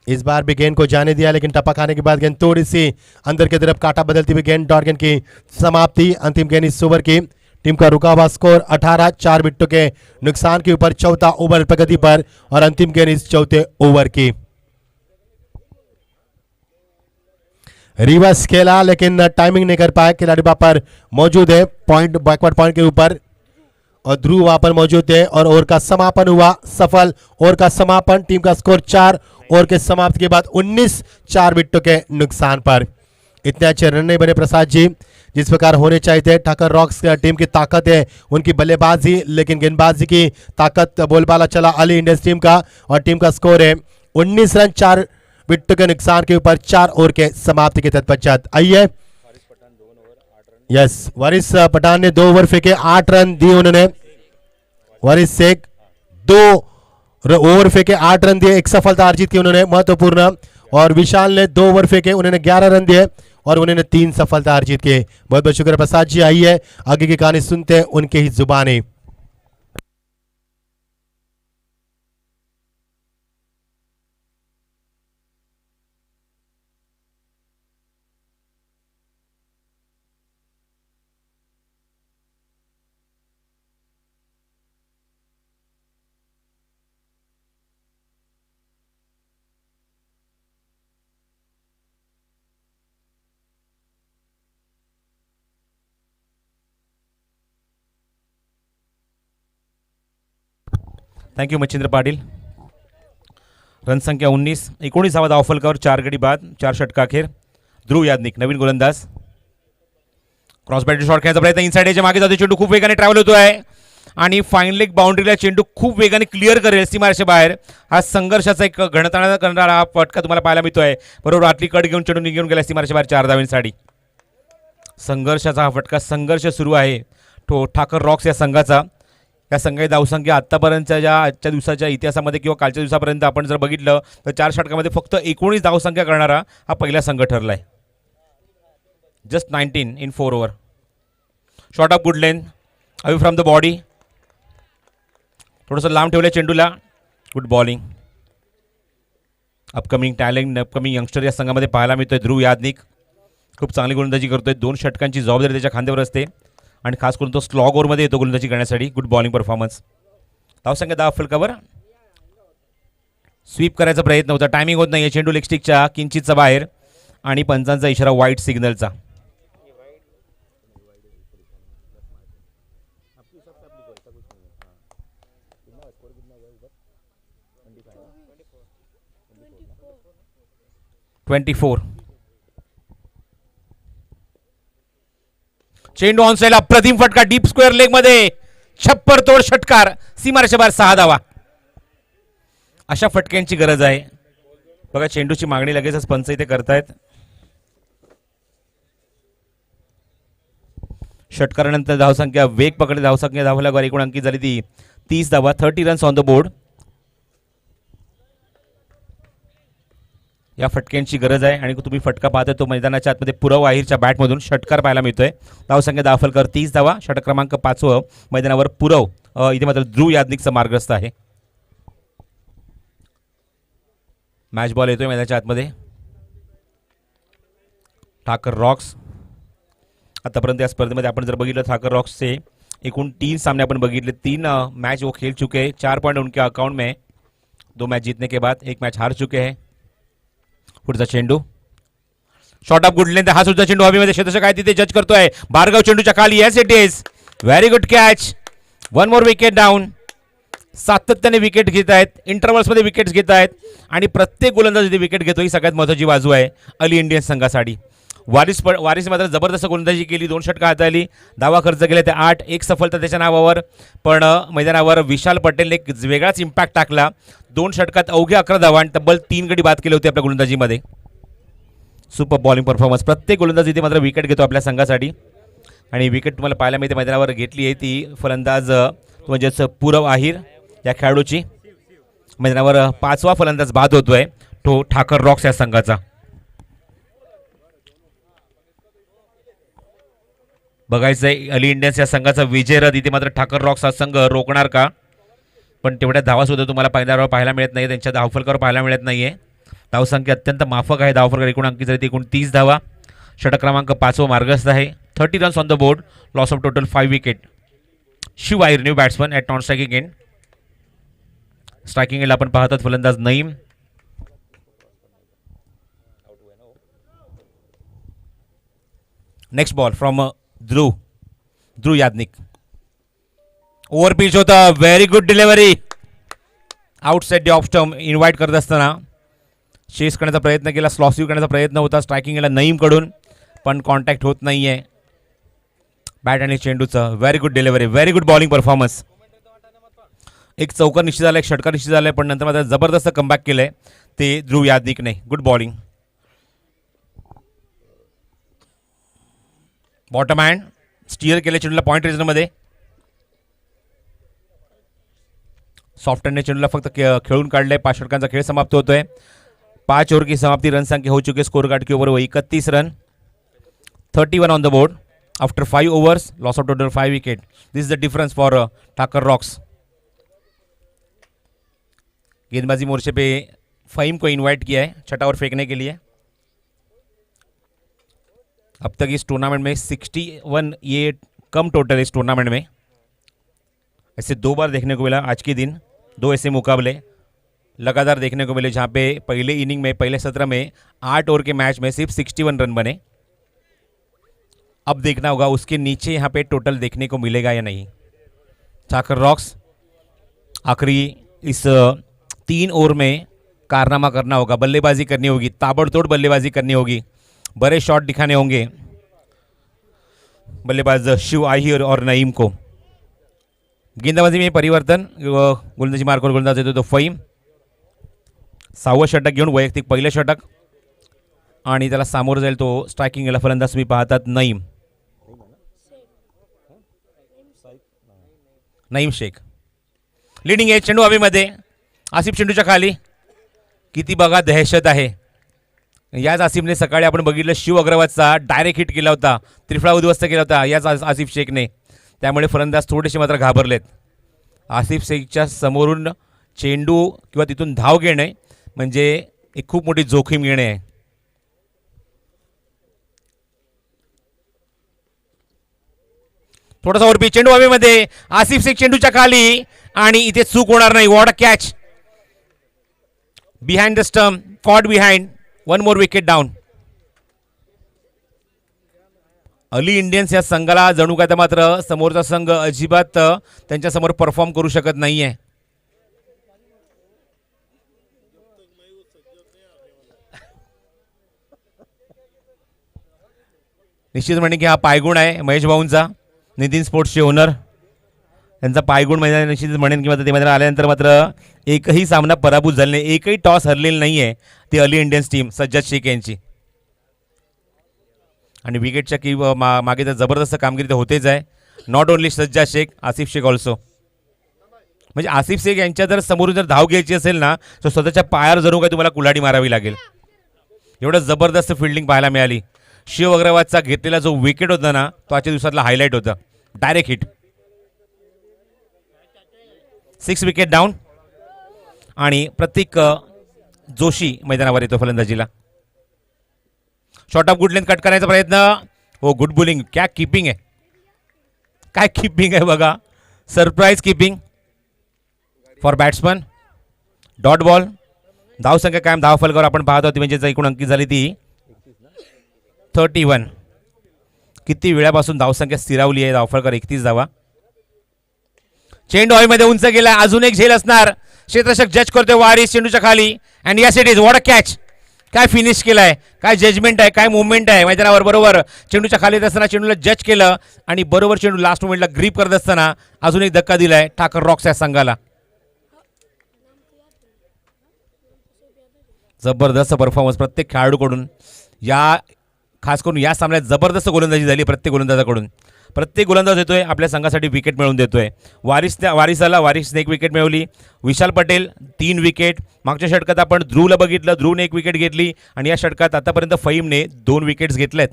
Speaker 1: इस बार भी गेंद को जाने दिया, लेकिन टपक आने के बाद गेंद थोड़ी सी अंदर की तरफ काटा बदलती हुई गेंद, डॉट गेंद की समाप्ति। अंतिम गेंद इस ओवर की। टीम का रुका हुआ स्कोर 18, 4 विकेटों के नुकसान के ऊपर चौथा ओवर प्रगति पर और अंतिम गेंद इस चौथे ओवर की। रिवर्स खेला लेकिन टाइमिंग नहीं कर पाए, खिलाड़ी वहां पर मौजूद है पॉइंट, बैकवर्ड पॉइंट के ऊपर और ध्रुव वहां पर मौजूद है और ओवर का समापन हुआ सफल। ओवर का समापन, टीम का स्कोर 4, ओवर के समाप्ति के बाद 19 4 विकेटों के नुकसान पर। इतने अच्छे रन नहीं बने प्रसाद जी जिस प्रकार होने चाहिए थे। ठाकर रॉक्स टीम की ताकत है उनकी बल्लेबाजी, लेकिन गेंदबाजी की ताकत बोलबाला चला अली इंडियंस टीम का, और टीम का स्कोर है 19 रन 4 विकेटों के नुकसान के ऊपर 4 ओवर के समाप्ति के तत्पश्चात। आइए यस, वारिस पठान ने 2 ओवर फेंके, 8 रन दिए उन्होंने। वारिस शेख 2 ओवर फेंके, 8 रन दिए, एक सफलता अर्जित की उन्होंने महत्वपूर्ण। और विशाल ने 2 ओवर फेंके, उन्होंने 11 रन दिए और उन्होंने 3 सफलता अर्जित किए। बहुत बहुत शुक्रिया प्रसाद जी। आइए आगे की कहानी सुनते हैं उनके ही जुबानी।
Speaker 2: थँक्यू मच्छिंद्र पाटील. रन संख्या 19, 19 धावा फलकावर 4 गडी बाद, 4 षटकाखेर. ध्रुव याज्ञिक नवीन गोलंदाज. क्रॉस बॅट शॉट खेळण्याचा प्रयत्न, इनसाइड एजच्या मागे जातो चेंडू, खूप वेगाने ट्रॅव्हल होतोय आणि फाईन लेग बाउंड्रीला चेंडू खूप वेगाने क्लिअर करेल सीमारेषे बाहेर. हा संघर्षाचा एक घणताना करणारा हा फटका तुम्हाला पाहायला मिळतोय. बरोबर आतली कट घेऊन चेंडू निघून गेला सीमारेषे बाहेर 4 धावांसाठी. संघर्षाचा हा फटका, संघर्ष सुरू आहे तो ठाकर रॉक्स या संघाचा. या संघाची धावसंख्या आत्तापर्यंतच्या ज्या आजच्या दिवसाच्या इतिहासामध्ये किंवा कालच्या दिवसापर्यंत आपण जर बघितलं तर 4 षटकामध्ये फक्त 19 धावसंख्या करणारा हा पहिला संघ ठरला आहे. Just 19 in 4 over. Short of good length away from the body, थोडंसं लांब ठेवलं चेंडूला. Good bowling. Upcoming talent, upcoming youngster या संघामध्ये पाहायला मिळतोय. ध्रुव याज्ञिक खूप चांगली गोलंदाजी करतोय. 2 षटकांची जबाबदारी त्याच्या खांद्यावर असते आणि खास करून तो स्लॉग ओव्हरमध्ये येतो गोलंदाजी करण्यासाठी. Good bowling performance. धावसंख्या 10 फलकावर. स्वीप करायचा प्रयत्न होता, टायमिंग होत नाही. चेंडू लेग स्टिकच्या किंचितचा बाहेर आणि पंचांचा इशारा वाईट सिग्नलचा. चेंडू ऑन साइड, अप्रतिम फटका डीप स्क्वेअर लेग मध्ये, छप्पर तोड षटकार, सीमारेषे बाहेर 6 धावा. अशा फटक्यांची गरज आहे. बघा चेंडूची मागणी लगेचच पंच इथे करतायत. षटकारानंतर धावसंख्या वेग पकडली, धावसंख्या धावल्यावर एकूण अंकित झाली ती 30 धावा. 30 रन्स ऑन द बोर्ड. या फटक्यांची गरज आहे आणि तुम्ही फटका पाहताय तो मैदानाच्या आतमध्ये पुरव आहेरच्या बॅटमधून षटकार पाहायला मिळतोय. धावसंख्या 10 फलकावर 30 धावा. षटक क्रमांक 5 मैदानावर पुरव. इथे मात्र ध्रुव याज्ञिकचा मार्गस्थ आहे. मॅच बॉल येतोय मैदानाच्या आतमध्ये. ठाकर रॉक्स आतापर्यंत या स्पर्धेमध्ये आपण जर बघितलं ठाकर रॉक्सचे एकूण 3 सामने आपण बघितले. 3 मैच वो खेल चुके हैं, 4 पॉइंट उनके अकाउंट में. 2 मैच जीतने के बाद 1 मैच हार चुके हैं. पुढचा चेंडू, शॉट ऑफ गुड लेंथ, हा सुद्धा चेंडू हवेमध्ये क्षेत्ररक्षक आहे तिथे जज करतोय. भार्गव चेंडूच्या खाली. Yes it is very good catch. 1 more wicket down. सातत्याने विकेट घेत आहेत, इंटरव्हल्समध्ये विकेट्स घेत आहेत आणि प्रत्येक गोलंदाज इथे विकेट घेतो. ही सगळ्यात महत्त्वाची बाजू आहे अली इंडियन संघासाठी. वारिस मात्र जबरदस्त गोलंदाजी केली, 2 षटका हाताळली, धावा खर्च केले ते 8, 1 सफलता त्याच्या नावावर. पण मैदानावर विशाल पटेलने एक वेगळाच इम्पॅक्ट टाकला. 2 षटकात अवघ्या 11 धावा आणि तब्बल 3 गडी बाद केले होते आपल्या गोलंदाजीमध्ये. Super bowling performance. प्रत्येक गोलंदाज इथे मात्र विकेट घेतो आपल्या संघासाठी आणि विकेट तुम्हाला पाहायला मिळते मैदानावर घेतली आहे ती फलंदाज म्हणजेच पुरव आहिर या खेळाडूची. मैदानावर 5वा फलंदाज बाद होतोय तो ठाकर रॉक्स या संघाचा. बघायचंय अली इंडियन्स या संघाचा विजय रथ इथे मात्र ठाकर रॉक्स हा संघ रोखणार का. पण तेवढ्या धावा सुद्धा तुम्हाला मैदानावर पाहायला मिळत नाही, त्यांच्या धावफलकावर पाहायला मिळत नाहीये. धावसंख्या अत्यंत माफक आहे. धावफलक एकूण अंकित झाली एकूण 30 धावा. षटक क्रमांक 5 मार्गस्थ आहे. 30 runs on the board. Loss of total 5 wicket. Shiv Ahir new batsman at non striking end. Striking एंडला आपण पाहतात फलंदाज Naeem. Next ball from Dhruv Yagnik. Over pitch होता, very good delivery. Outside the off stump invite करत असताना चेस करण्याचा प्रयत्न केला, स्लॉसिव करण्याचा प्रयत्न होता स्ट्रायकिंग केला नईमकडून, पण कॉन्टॅक्ट होत नाही आहे बॅट आणि चेंडूचं. Very good delivery, very good bowling performance. एक चौकार निश्चित झाला, एक षटकार निश्चित झालाय, पण नंतर मात्र जबरदस्त कमबॅक केलंय ते ध्रुव यादनिकने. Good bowling. Bottom hand steer केले चेंडूला पॉईंट रेंजमध्ये. सॉफ्ट हँडने चेंडूला फक्त खेळून काढलंय. 5 षटकांचा खेळ समाप्त होतोय. 5 ओव्हर की समाप्ति, रन संख्या हो चुकी है स्कोर कार्ड के ऊपर वो 31 run, 31 on the board after 5 overs, loss of total 5 wicket. This is the difference for Thakar rocks. गेंदबाजी मोर्चे पे फ़हीम को इनवाइट किया है छठा ओवर फेंकने के लिए. अब तक इस टूर्नामेंट में 61 ये कम टोटल है इस टूर्नामेंट में. ऐसे 2 बार देखने को मिला आज के दिन. 2 ऐसे मुकाबले लगातार देखने को मिले जहां पे पहले इनिंग में, पहले सत्र में 8 ओवर के मैच में सिर्फ 61 रन बने. अब देखना होगा उसके नीचे यहां पे टोटल देखने को मिलेगा या नहीं. ठाकर रॉक्स आखिरी इस 3 ओवर में कारनामा करना होगा, बल्लेबाजी करनी होगी, ताबड़तोड़ बल्लेबाजी करनी होगी, बड़े शॉट दिखाने होंगे बल्लेबाज शिव आहिर और नईम को. गेंदाबाजी में परिवर्तन, गोलंदाजी मार्कवर गोलंदाज येतो तो फ़हीम. 6वं षटक घेऊन वैयक्तिक पहिलं षटक, आणि त्याला सामोरं जाईल तो स्ट्रायकिंग याला फलंदाज तुम्ही पाहतात नईम शेख. लिडिंग आहे चेंडू हवेमध्ये, आसिफ चेंडूच्या खाली. किती बघा दहशत आहे. याच आसिफने सकाळी आपण बघितलं शिव अग्रवालचा डायरेक्ट हिट केला होता, त्रिफळा उद्ध्वस्त केला होता याच आसिफ शेखने. त्यामुळे फलंदाज थोडेसे मात्र घाबरलेत. आसिफ शेखच्या समोरून चेंडू किंवा तिथून धाव घेणे म्हणजे एक खूप मोठी जोखीम घेणे आहे. थोडासा वरपी चेंडू हवेमध्ये, आसिफ शेख चेंडूच्या खाली, आणि इथे चूक होणार नाही. What a catch behind the stump, caught behind. 1 more wicket down. Ali Indians या संघाला जणू काय तर मात्र समोरचा संघ अजिबात त्यांच्या समोर परफॉर्म करू शकत नाहीये. निश्चित म्हणे की हा पायगुण आहे महेश भाऊंचा, नितीन स्पोर्ट्सचे ओनर. त्यांचा पायगुण म्हणजे निश्चित म्हणेन की मात्र ते मात्र आल्यानंतर मात्र एकही सामना पराभूत झाला नाही, एकही टॉस हरलेला नाही आहे ती अली इंडियन्स टीम सज्जाद शेख यांची. आणि विकेटच्या की मागे तर जबरदस्त कामगिरी तर होतेच आहे. Not only Sajjad Shaikh, Asif Shaikh also. म्हणजे आसिफ शेख यांच्या जर समोरून जर धाव घ्यायची असेल ना तर स्वतःच्या पायावर जणू काय तुम्हाला कुल्हाडी मारावी लागेल. एवढं जबरदस्त फिल्डिंग पाहायला मिळाली. शिव अग्रवालचा घेतलेला जो विकेट होता ना तो आजच्या दिवसातला हायलाईट होता. Direct hit. 6 wicket down. आणि प्रतीक जोशी मैदानावर येतो फलंदाजीला. Short of good length cut करायचा प्रयत्न. हो, गुड बॉलिंग. क्या कीपिंग आहे, काय कीपिंग आहे बघा. Surprise keeping for batsman. Dot ball. धावसंख्या कायम धाव फलकावर आपण पाहत होती, म्हणजे एकूण अंकित झाली ती 31. किती वेळापासून धावसंख्या स्थिरावली आहे. धावफलकावर 31 धावा. चेंडू हवेमध्ये उंच गेला, अजून एक झेल असणार. क्षेत्ररक्षक जज करतोय वारिस चेंडूच्या खाली. And yes it is. What a catch. काय फिनिश केलाय, काय जजमेंट आहे, काय मुवमेंट आहे मैदानावर. बरोबर चेंडूच्या खाली येत असताना चेंडूला जज केलं आणि बरोबर चेंडू लास्ट मोमेंटला ग्रीप करत असताना अजून एक धक्का दिलाय ठाकर रॉक्स या संघाला. जबरदस्त परफॉर्मन्स प्रत्येक खेळाडूकडून. या खास करून या सामन्यात जबरदस्त गोलंदाजी झाली प्रत्येक गोलंदाजाकडून. प्रत्येक गोलंदाज येतोय आपल्या संघासाठी विकेट मिळवून देतोय. वारिसने 1 विकेट मिळवली. विशाल पटेल 3 विकेट. मागच्या षटकात आपण ध्रुवला बघितलं, ध्रुवने 1 विकेट घेतली. आणि या षटकात आतापर्यंत फ़हीमने 2 विकेट्स घेतलेत.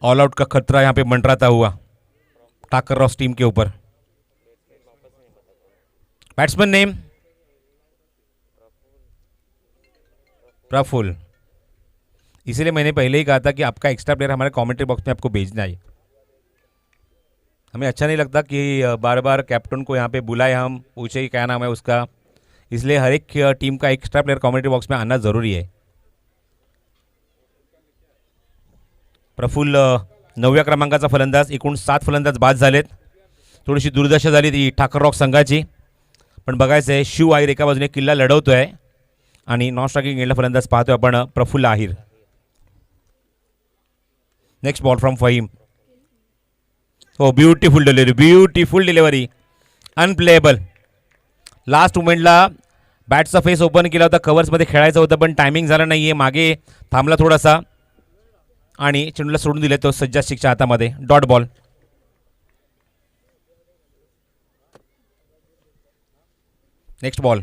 Speaker 2: ऑल आउट का खतरा यहाँ पे मंडराता हुआ ठाकर रॉक्स टीम के ऊपर. Batsman name Prafull. इसलिए मैंने पहले ही कहा था कि आपका एक्स्ट्रा प्लेयर हमारे कमेंट्री बॉक्स में आपको भेजना है. हमें अच्छा नहीं लगता कि बार बार कैप्टन को यहाँ पे बुलाए, हम पूछे कि क्या नाम है उसका. इसलिए हर एक टीम का एक्स्ट्रा प्लेयर कमेंट्री बॉक्स में आना ज़रूरी है. प्रफुल्ल 9व्या क्रमांकाचा फलंदाज. एकूण 7 फलंदाज बाद झालेत. थोडीशी दुर्दशा झाली ती ठाकर रॉक्स संघाची. पण बघायचंय शिव आहिर एका बाजूने किल्ला लढवतोय आणि नॉन स्ट्रायकिंग एंडला फलंदाज पाहतोय आपण Praful Ahir. Next ball from Faheem. हो, ब्युटिफुल डिलिव्हरी, अनप्लेएबल. लास्ट मोमेंटला बॅटचा फेस ओपन केला होता, कव्हर्समध्ये खेळायचं होतं पण टायमिंग झालं नाहीये, मागे थांबला थोडासा आणि चेंडूला सोडून दिले तो सज्जाद शेखच्या हातामध्ये. Dot ball. Next ball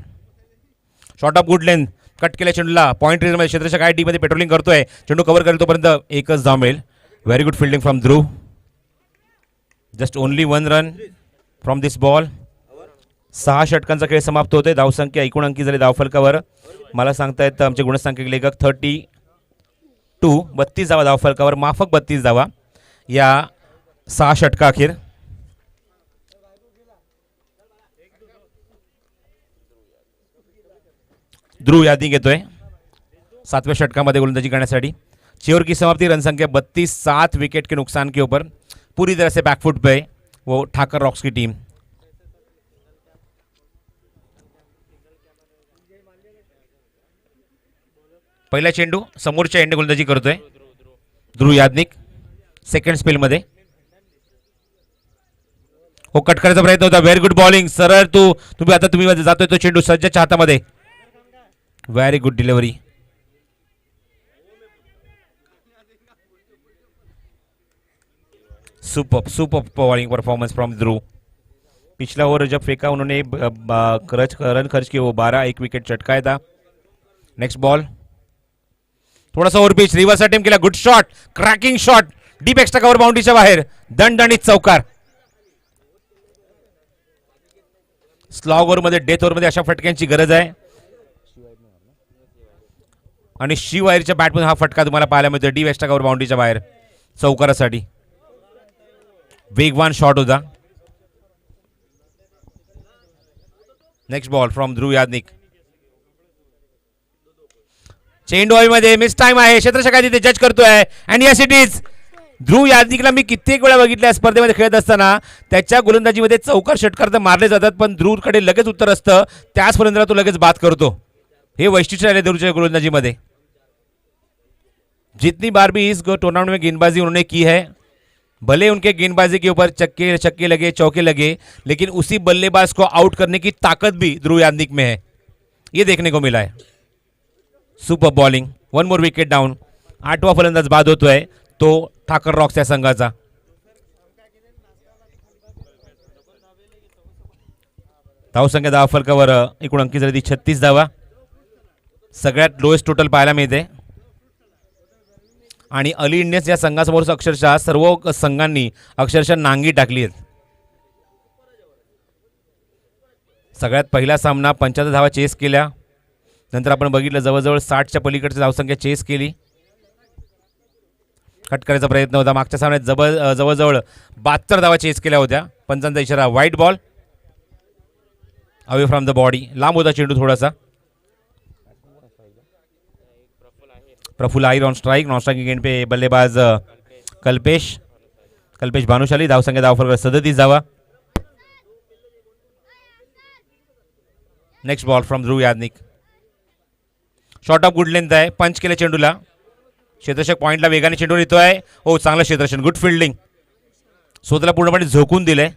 Speaker 2: short of good length, cut केल्या चेंडूला पॉईंट रेंजमध्ये क्षेत्राच्या काय डी मध्ये पेट्रोलिंग करतोय, चेंडू कव्हर करेल तोपर्यंत एकच धाव मिळेल. Very good fielding from Dhruv. Just only 1 run from this ball. 6 षटकांचा खेळ समाप्त होतोय. धावसंख्या एकूण अंकी झाली धावफलकावर. मला सांगतायत आमचे गुणसंख्यक लेखक 32, 32 धावा धावफलकावर, माफक 32 धावा या 6 षटका अखेर. ध्रुव यादी घेतोय 7व्या षटकामध्ये गोलंदाजी करण्यासाठी. चेवर की समाप्ति, रन संख्या 32, 7 विकेट के नुकसान के ऊपर, पूरी तरह से बैकफुट पे वो ठाकर रॉक्स की टीम. पहिला चेंडू समोरच्या एंड गोलंदाजी करतोय ध्रुव यादनिक सेकंड स्पेल मध्ये. हो, कट करायचा प्रयत्न होता. Very good bowling. सरळ तुम्ही जातोय तो चेंडू सज्जाच्या हातामध्ये. Very good delivery. Super bowling performance from Dhruv. पिछला ओवर जब फेंका उन्होंने रन खर्च किए वो 12, 1 विकेट चटकाया था. नेक्स्ट बॉल थोडासा ओव्हर पिच, रिव्हर्स अटेम्प्ट केला. Good shot, cracking shot, deep extra cover बाउंड्रीच्या बाहेर, दणदणीत चौकार. स्लॉग ओव्हर मध्ये, डेथ ओव्हर मध्ये अशा फटक्यांची गरज आहे आणि शिव आहिरच्या बॅटमधून हा फटका तुम्हाला पाहायला मिळतो डीप एक्स्ट्रा कव्हर बाउंड्रीच्या बाहेर चौकारासाठी. वेगवान शॉट होता. Next ball from Dhruv Yagnik. चेंडू मध्ये मिस टाइम आहे. क्षेत्ररक्षक काय तिथे जज करतोय अँड यस इट इज. ध्रुव यादनिकला मी कित्येक वेळा बघितल्या स्पर्धेमध्ये खेळत असताना त्याच्या गोलंदाजीमध्ये चौकार षटकार तर मारले जातात पण ध्रुवकडे लगेच उत्तर असतं, त्याच फलंदाजाला तो लगेच बाद करतो. हे वैशिष्ट्य आहे ध्रुवच्या गोलंदाजीमध्ये. जितनी बार भी इस टूर्नामेंट में गेंदबाजी उन्होंने की है, भले उनके गेंदबाजी के ऊपर छक्के लगे, चौके लगे, लेकिन उसी बल्लेबाज को आउट करने की ताकत भी ध्रुव यादनिक में है. ये देखने को मिला है. Super bowling. 1 more wicket down. 8वा फलंदाज बाद होतोय तो ठाकर रॉक्स या संघाचा. धावसंख्या धावफलकावर एकूण अंकी झाली 36 धावा. सगळ्यात लोएस्ट टोटल पाहायला मिळते आणि अली इंडियन्स या संघासमोर अक्षरशः सर्व संघांनी अक्षरशः नांगी टाकली आहेत. सगळ्यात पहिला सामना 75 धावा चेस केल्या, नंतर आपण बघितलं जवळजवळ 60च्या पलीकडची धावसंख्या चेस केली. कट करायचा प्रयत्न होता. मागच्या सामन्यात जवळजवळ 72 धावा चेस केल्या होत्या. पंचांचा इशारा white ball, away from the body. लांब होता चेंडू थोडासा. Praful Ahir on strike. Non striking end पे बल्लेबाज कल्पेश भानुशाली. धावसंख्या धावफलकावर 37 धावा. Next ball from Dhruv Yagnik. Short of good length आहे. पंच केले चेंडूला. क्षेत्ररक्षक पॉइंटला वेगाने चेंडू येतोय. हो, चांगलं क्षेत्ररक्षण, गुड फिल्डिंग. स्वतःला पूर्णपणे झोकून दिले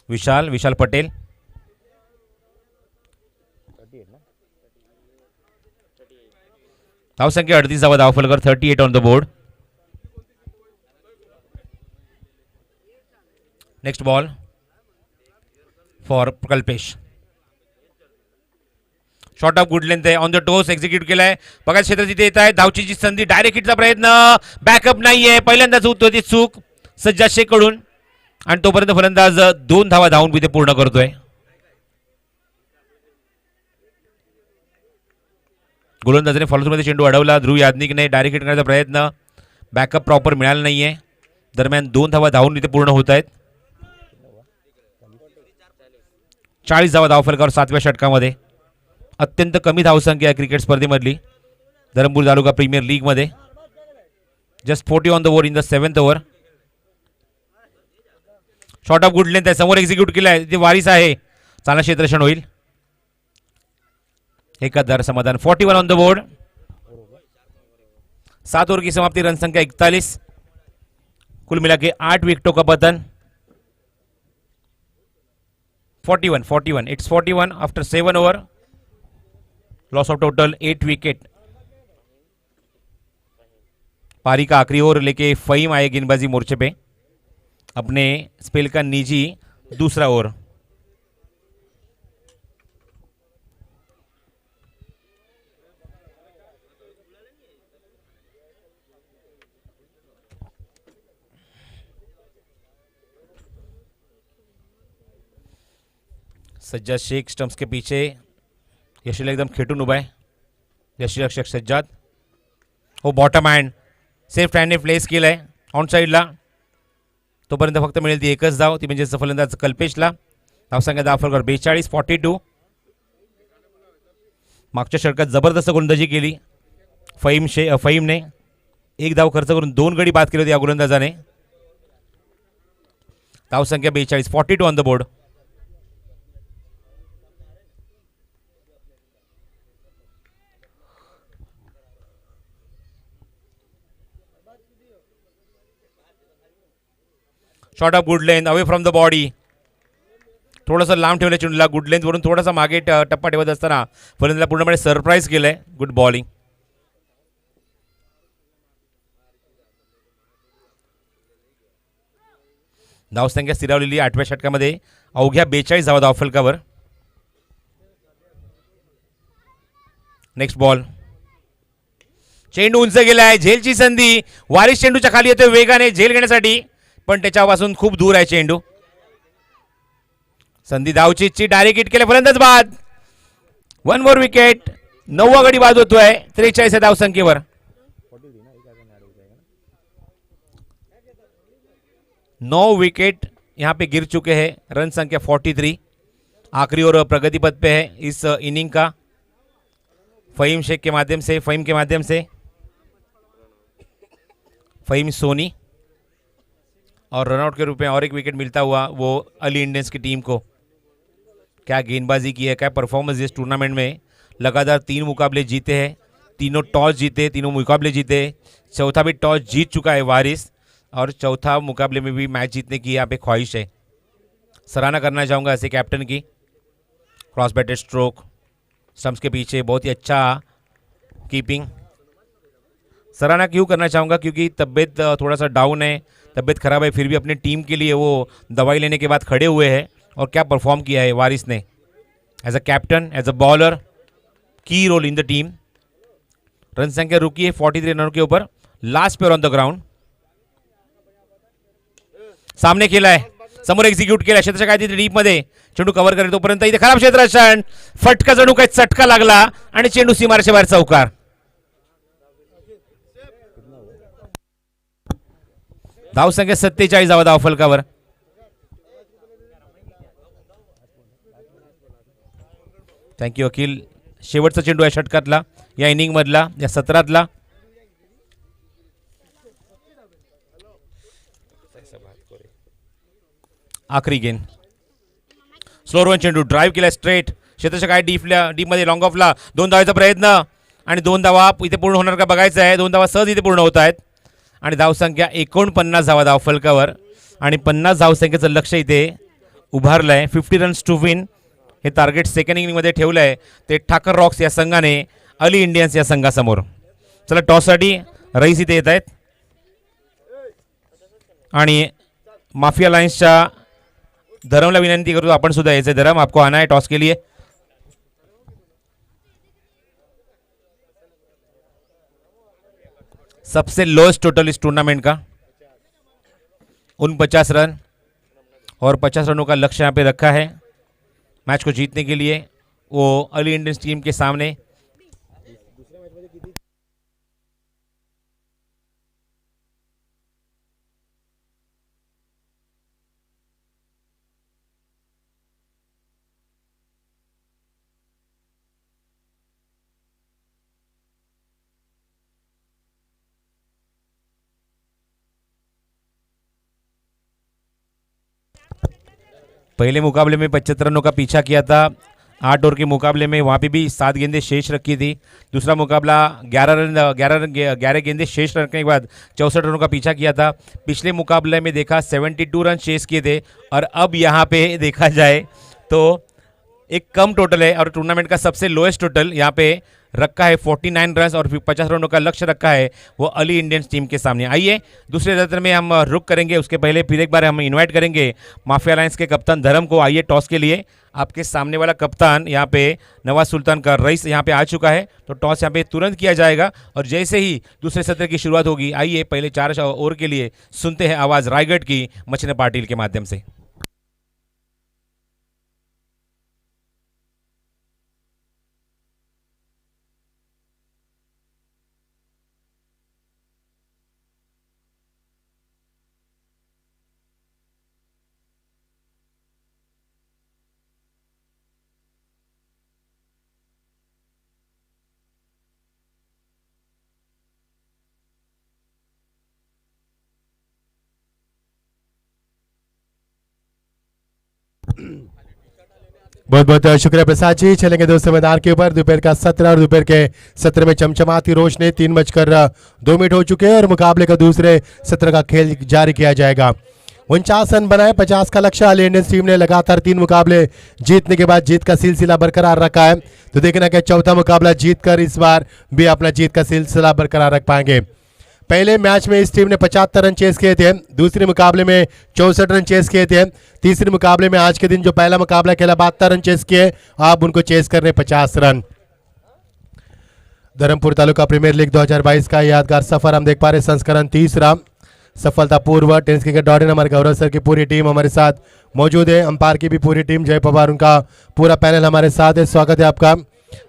Speaker 2: विशाल पटेल. धावसंख्या 38 धावा धावफलकावर, 38 on the board. Next ball for Kalpesh. Short of good length आहे. ऑन द टोस एक्झिक्यूट केलाय. बघा क्षेत्र तिथे येत आहे. धावचीची संधी, डायरेक्ट हिटचा प्रयत्न, बॅकअप नाहीये. पहिल्यांदाच होत होती चूक सज्जाद शेख कडून आणि तोपर्यंत फलंदाज 2 धावा धावून तिथे पूर्ण करतोय. गोलंदाजाने फॉलोमध्ये चेंडू अडवला. ध्रुव यादनिकने डायरेक्ट हिट करण्याचा प्रयत्न, बॅकअप प्रॉपर मिळाला नाहीये. दरम्यान 2 धावा धावून तिथे पूर्ण होत आहेत. 40 धावा धावफलकावर 7व्या षटकामध्ये. अत्यंत कमी धावसंख्या आहे cricket स्पर्धेमधली Dharampur taluka premier league मध्ये. Just 40 on the over in the 7th over. Short of good length आहे, समोर एक्झिक्यूट केलाय, ते वारिस आहे, चांगला क्षेत्ररक्षण होईल. एकादर समाधान. 41 ऑन द बोर्ड. 7 ओवर की समाप्ति, रन संख्या 41. कुल मिला के 8 विकेटों का पतन. 41. It's 41 after 7 over. Loss of total 8 wicket. पारी का आखिरी ओवर लेके फहीम आए गेंदबाजी मोर्चे पे, अपने स्पेल का निजी दूसरा ओवर. सज्जाद शेख स्टंप्स के पीछे, यशीला एकदम खेटून उभा आहे. यष्टीरक्षक सज्जाद. हो बॉटम हँड, सेफ हँडने प्लेस केलाय ऑन साईडला. तोपर्यंत फक्त मिळेल ती एकच धाव, ती म्हणजे फलंदाज कल्पेशला. धावसंख्या दाखल 42, 42. मागच्या षटकात जबरदस्त गोलंदाजी केली फहीमने. एक धाव खर्च करून 2 गडी बाद केले होते या गोलंदाजाने. धावसंख्या 42, 42 on the board. Short of good length, away from the body. थोडंसं लांब ठेवलं चेंडूला, गुड लेंथ वरून थोडासा मागे टप्पा ठेवत असताना फलंदाजाला पूर्णपणे सरप्राईज केलंय. Good bowling. धावसंख्या स्थिरावलेली 8व्या षटकामध्ये अवघ्या 42 धावा धावफलकावर. Next ball. चेंडू उंच गेलाय, झेलची संधी. वारिस चेंडूच्या खाली येतोय वेगाने झेल घेण्यासाठी, पण त्याच्यापासून खूप दूर आहे चेंडू. संधी धावची डायरेक्ट हिट केले, फलंदाज बाद. 1 मोर विकेट. 9वा गडी बाद होतोय 43 धावसंख्येवर. 9 विकेट यहां पे गिर चुके हैं. रन संख्या 43. आखिरी ओवर प्रगति पथ पे है इस इनिंग का. फहीम के माध्यम से फहीम सोनी, और रनआउट के रूप में और एक विकेट मिलता हुआ वो अली इंडियंस की टीम को. क्या गेंदबाजी की है, क्या परफॉर्मेंस इस टूर्नामेंट में. लगातार 3 मुकाबले जीते हैं, तीनों टॉस जीते, तीनों मुकाबले जीते. चौथा भी टॉस जीत चुका है वारिस, और चौथा मुकाबले में भी मैच जीतने की यहाँ पे ख्वाहिश है. सराहना करना चाहूँगा ऐसे कैप्टन की. क्रॉस बैटेड स्ट्रोक, स्टंप्स के पीछे बहुत ही अच्छा कीपिंग. सराहना क्यों करना चाहूँगा, क्योंकि तबीयत थोड़ा सा डाउन है, तबीयत खराब है, फिर भी अपनी टीम के लिए वो दवाई लेने के बाद खड़े हुए हैं. और क्या परफॉर्म किया है वारिस ने as a captain, as a bowler, key role in the team. Run संख्या रुकी है 43 रनों के ऊपर. लास्ट पे ऑन द ग्राउंड. सामने खेला है, समोर एक्झिक्यूट केला, क्षेत्राच्या काय तिथे डीप मध्ये चेंडू कव्हर करेल तोपर्यंत इथे खराब क्षेत्ररक्षण. फटका जणू काय चटका लागला आणि चेंडू सीमारेषे बाहेर चौकार. धावसंख्या 47 धावा धावफलकावर. थँक्यू अखिल. शेवटचा चेंडू आहे षटकातला, या इनिंग मधला, या सत्रातला. आखरी गेंद. स्लो रन चेंडू, ड्राईव्ह केला स्ट्रेट, क्षेत्राच्या काय डीप मध्ये लॉंग ऑफला. 2 धावाचा प्रयत्न आणि 2 धावा इथे पूर्ण होणार का बघायचं आहे. 2 धावा सहज इथे पूर्ण होत आहेत आणि धावसंख्या 49 धावा धावफलकावर. आणि 50 धावसंख्येचं लक्ष इथे उभारलंय. 50 रन्स टू विन हे टार्गेट सेकंड इनिंगमध्ये ठेवलं आहे ते ठाकर रॉक्स या संघाने अली इंडियन्स या संघासमोर. चला टॉससाठी रईस इथे येत आहेत आणि माफिया लायन्सच्या धरमला विनंती करू, आपण सुद्धा यायचे. धरम, आपको आना है टॉस के लिए. सबसे लोएस्ट टोटल इस टूर्नामेंट का 49 रन, और 50 रनों का लक्ष्य यहाँ पे रखा है मैच को जीतने के लिए. वो अली इंडियंस टीम के सामने पहले मुकाबले में 75 रनों का पीछा किया था 8 ओवर के मुकाबले में, वहाँ पे भी 7 गेंदें शेष रखी थी। दूसरा मुकाबला 11 गेंदें शेष रखने के बाद 64 रनों का पीछा किया था। पिछले मुकाबले में देखा 72 रन शेष किए थे, और अब यहाँ पे देखा जाए तो एक कम टोटल है और टूर्नामेंट का सबसे लोएस्ट टोटल यहाँ पे रखा है 49 रन और 50 रनों का लक्ष्य रखा है वो अली इंडियंस टीम के सामने। आइए दूसरे रत्न में हम रुक करेंगे, उसके पहले फिर एक बार हम इनवाइट करेंगे माफिया अलायंस के कप्तान धर्म को। आइए टॉस के लिए, आपके सामने वाला कप्तान यहाँ पे नवाज सुल्तान का रईस यहाँ पे आ चुका है, तो टॉस यहाँ पे तुरंत किया जाएगा और जैसे ही दूसरे सत्र की शुरुआत होगी, आइए पहले 4 ओवर के लिए सुनते हैं आवाज़ रायगढ़ की मछने पाटिल के माध्यम से।
Speaker 1: बहुत बहुत शुक्रिया प्रसाद जी। चलेंगे दोस्तों मैदान के ऊपर दोपहर का सत्र, और दोपहर के सत्र में चमचमाती रोशनी 3:02 हो चुके हैं और मुकाबले का दूसरे सत्र का खेल जारी किया जाएगा। 49 रन बनाए, 50 का लक्ष्य। अली इंडियंस टीम ने लगातार 3 मुकाबले जीतने के बाद जीत का सिलसिला बरकरार रखा है, तो देखना कि चौथा मुकाबला जीतकर इस बार भी अपना जीत का सिलसिला बरकरार रख पाएंगे। पहले मैच में इस टीम ने 75 रन चेस किए थे, दूसरे मुकाबले में 64 रन चेस किए थे, तीसरे मुकाबले में आज के दिन जो पहला मुकाबला खेला 72 रन चेस किए, आप उनको चेस करने 50 run. Dharampur taluka premier league 2022 का यादगार सफर हम देख पा रहे, संस्करण 30 सफलतापूर्व। टेनिस क्रिकेट डॉट इन हमारे गौरव सर की पूरी टीम हमारे साथ मौजूद है, अंपायर की भी पूरी टीम, जय पवार उनका पूरा पैनल हमारे साथ है। स्वागत है आपका।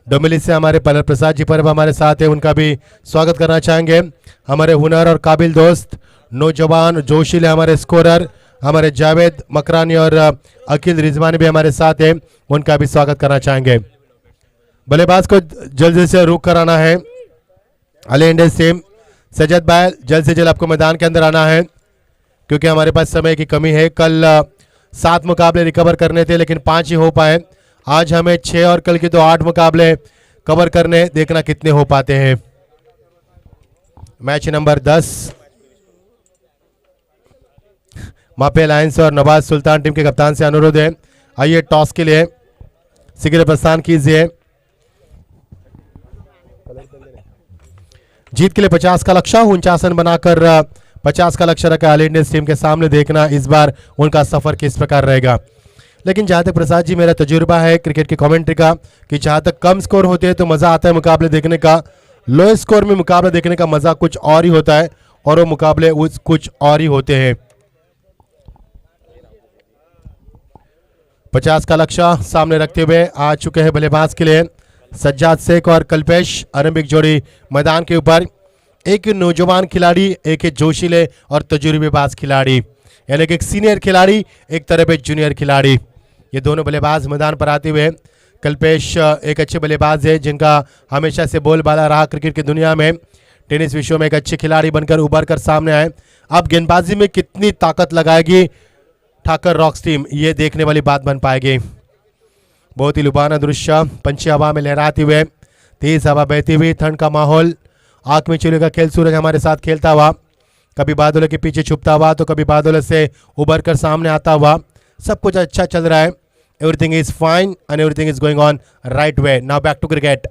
Speaker 1: डोमिली से हमारे पलर प्रसाद जी परब हमारे साथ है, उनका भी स्वागत करना चाहेंगे। हमारे हुनर और काबिल दोस्त नौजवान जोशीले हमारे स्कोरर हमारे जावेद मकरानी और अखिल रिजवानी भी हमारे साथ है, उनका भी स्वागत करना चाहेंगे। बल्लेबाज को जल्दी से रुक कराना है अली इंडियंस टीम। सजद भाई जल्द से जल्द आपको मैदान के अंदर आना है, क्योंकि हमारे पास समय की कमी है। कल 7 मुकाबले रिकवर करने थे लेकिन 5 ही हो पाए, आज हमें 6 और कल के तो 8 मुकाबले कवर करने, देखना कितने हो पाते हैं। मैच नंबर 10 माफिया अलायंस और नवाज सुल्तान टीम के कप्तान से अनुरोध है, आइए टॉस के लिए शीघ्र प्रस्थान कीजिए। जीत के लिए 50 का लक्ष्य, 49 रन बनाकर 50 का लक्ष्य रखा अली इंडियंस टीम के सामने, देखना इस बार उनका सफर किस प्रकार रहेगा। लेकिन जहां तक प्रसाद जी मेरा तजुर्बा है क्रिकेट की कमेंट्री का, कि जहां तक कम स्कोर होते हैं तो मजा आता है मुकाबले देखने का, लो स्कोर में मुकाबला देखने का मजा कुछ और ही होता है, और वो मुकाबले कुछ और ही होते हैं। 50 का लक्ष्य सामने रखते हुए आ चुके हैं बल्लेबाज के लिए सज्जाद शेख और कल्पेश। आरंभिक जोड़ी मैदान के ऊपर, एक नौजवान खिलाड़ी, एक जोशीले और तजुर्बेबाज खिलाड़ी, यानी कि एक सीनियर खिलाड़ी एक तरफ एक जूनियर खिलाड़ी। ये दोनों बल्लेबाज मैदान पर आते हुए, कल्पेश एक अच्छे बल्लेबाज है जिनका हमेशा से बोलबाला रहा क्रिकेट की दुनिया में, टेनिस विश्व में एक अच्छे खिलाड़ी बनकर उभर कर सामने आए। अब गेंदबाजी में कितनी ताकत लगाएगी ठाकर रॉक्स टीम, ये देखने वाली बात बन पाएगी। बहुत ही लुभाना दृश्य, पंछी हवा में लहराते हुए, तेज हवा बहती हुई, ठंड का माहौल, आंख में चिड़ियों का खेल, सूरज हमारे साथ खेलता हुआ, कभी बादलों के पीछे छुपता हुआ तो कभी बादलों से उभर कर सामने आता हुआ, सब कुछ अच्छा चल रहा है। Everything is fine and everything is going on right way. Now back to cricket.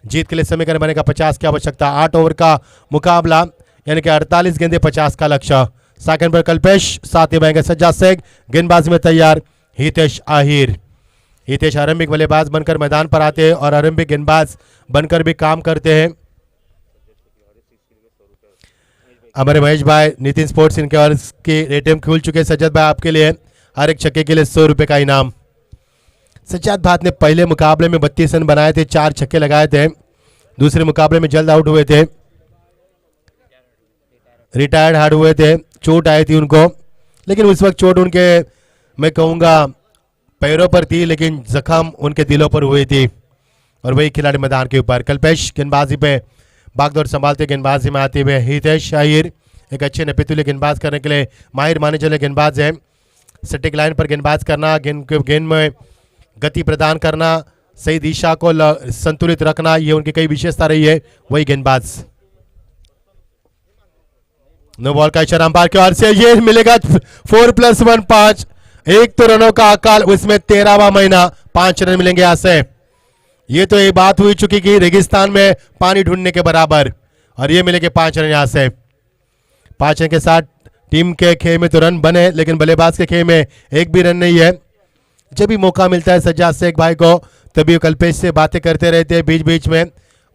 Speaker 1: जीत के लिए समीकरण बनेगा 50 की आवश्यकता, 8 ओवर का मुकाबला, यानी कि 48 गेंदे 50 का लक्ष्य। सेकंड पर कल्पेश, साथ ही बनेंगे सज्जाद शेख, गेंदबाजी में तैयार हितेश आहिर। हितेश आरंभिक बल्लेबाज बनकर मैदान पर आते हैं और आरंभिक गेंदबाज बनकर भी काम करते हैं। हमारे महेश भाई नितिन स्पोर्ट्स इनके और की एटीएम खुल चुके हैं। सज्जाद भाई आपके लिए हर एक छक्के के लिए 100 रुपए का इनाम। सज्जाद भाई ने पहले मुकाबले में 32 रन बनाए थे, 4 छक्के लगाए थे, दूसरे मुकाबले में जल्द आउट हुए थे, रिटायर्ड हार्ड हुए थे, चोट आई थी उनको, लेकिन उस वक्त चोट उनके मैं कहूँगा पैरों पर थी, लेकिन जख्म उनके दिलों पर हुई थी। और वही खिलाड़ी मैदान के ऊपर, कल्पेश गेंदबाजी पे भागदौड़ संभालते गेंदबाजी में आते हुए, हितेश आहिर एक अच्छे नपीतुल्य गेंदबाज करने के लिए माहिर माने चले गेंदबाज हैं। स्टैटिक लाइन पर गेंदबाज करना, गेंद में गति प्रदान करना, सही दिशा को संतुलित रखना, ये उनकी कई विशेषता रही है। वही गेंदबाज। नो बॉल का इशारा अंपायर की ओर से, ये मिलेगा 4+1 5। एक तो रनों का अकाल, उसमें 13वां महीना, 5 रन मिलेंगे यहां से। ये तो एक बात हुई चुकी कि रेगिस्तान में पानी ढूंढने के बराबर, और ये मिलेंगे 5 रन यहां से। 5 रन के साथ टीम के खेल में तो रन बने, लेकिन बल्लेबाज के खेल में एक भी रन नहीं है। जब भी मौका मिलता है सज्जाद शेख भाई को, तभी वो कल्पेश से बातें करते रहते हैं, बीच बीच में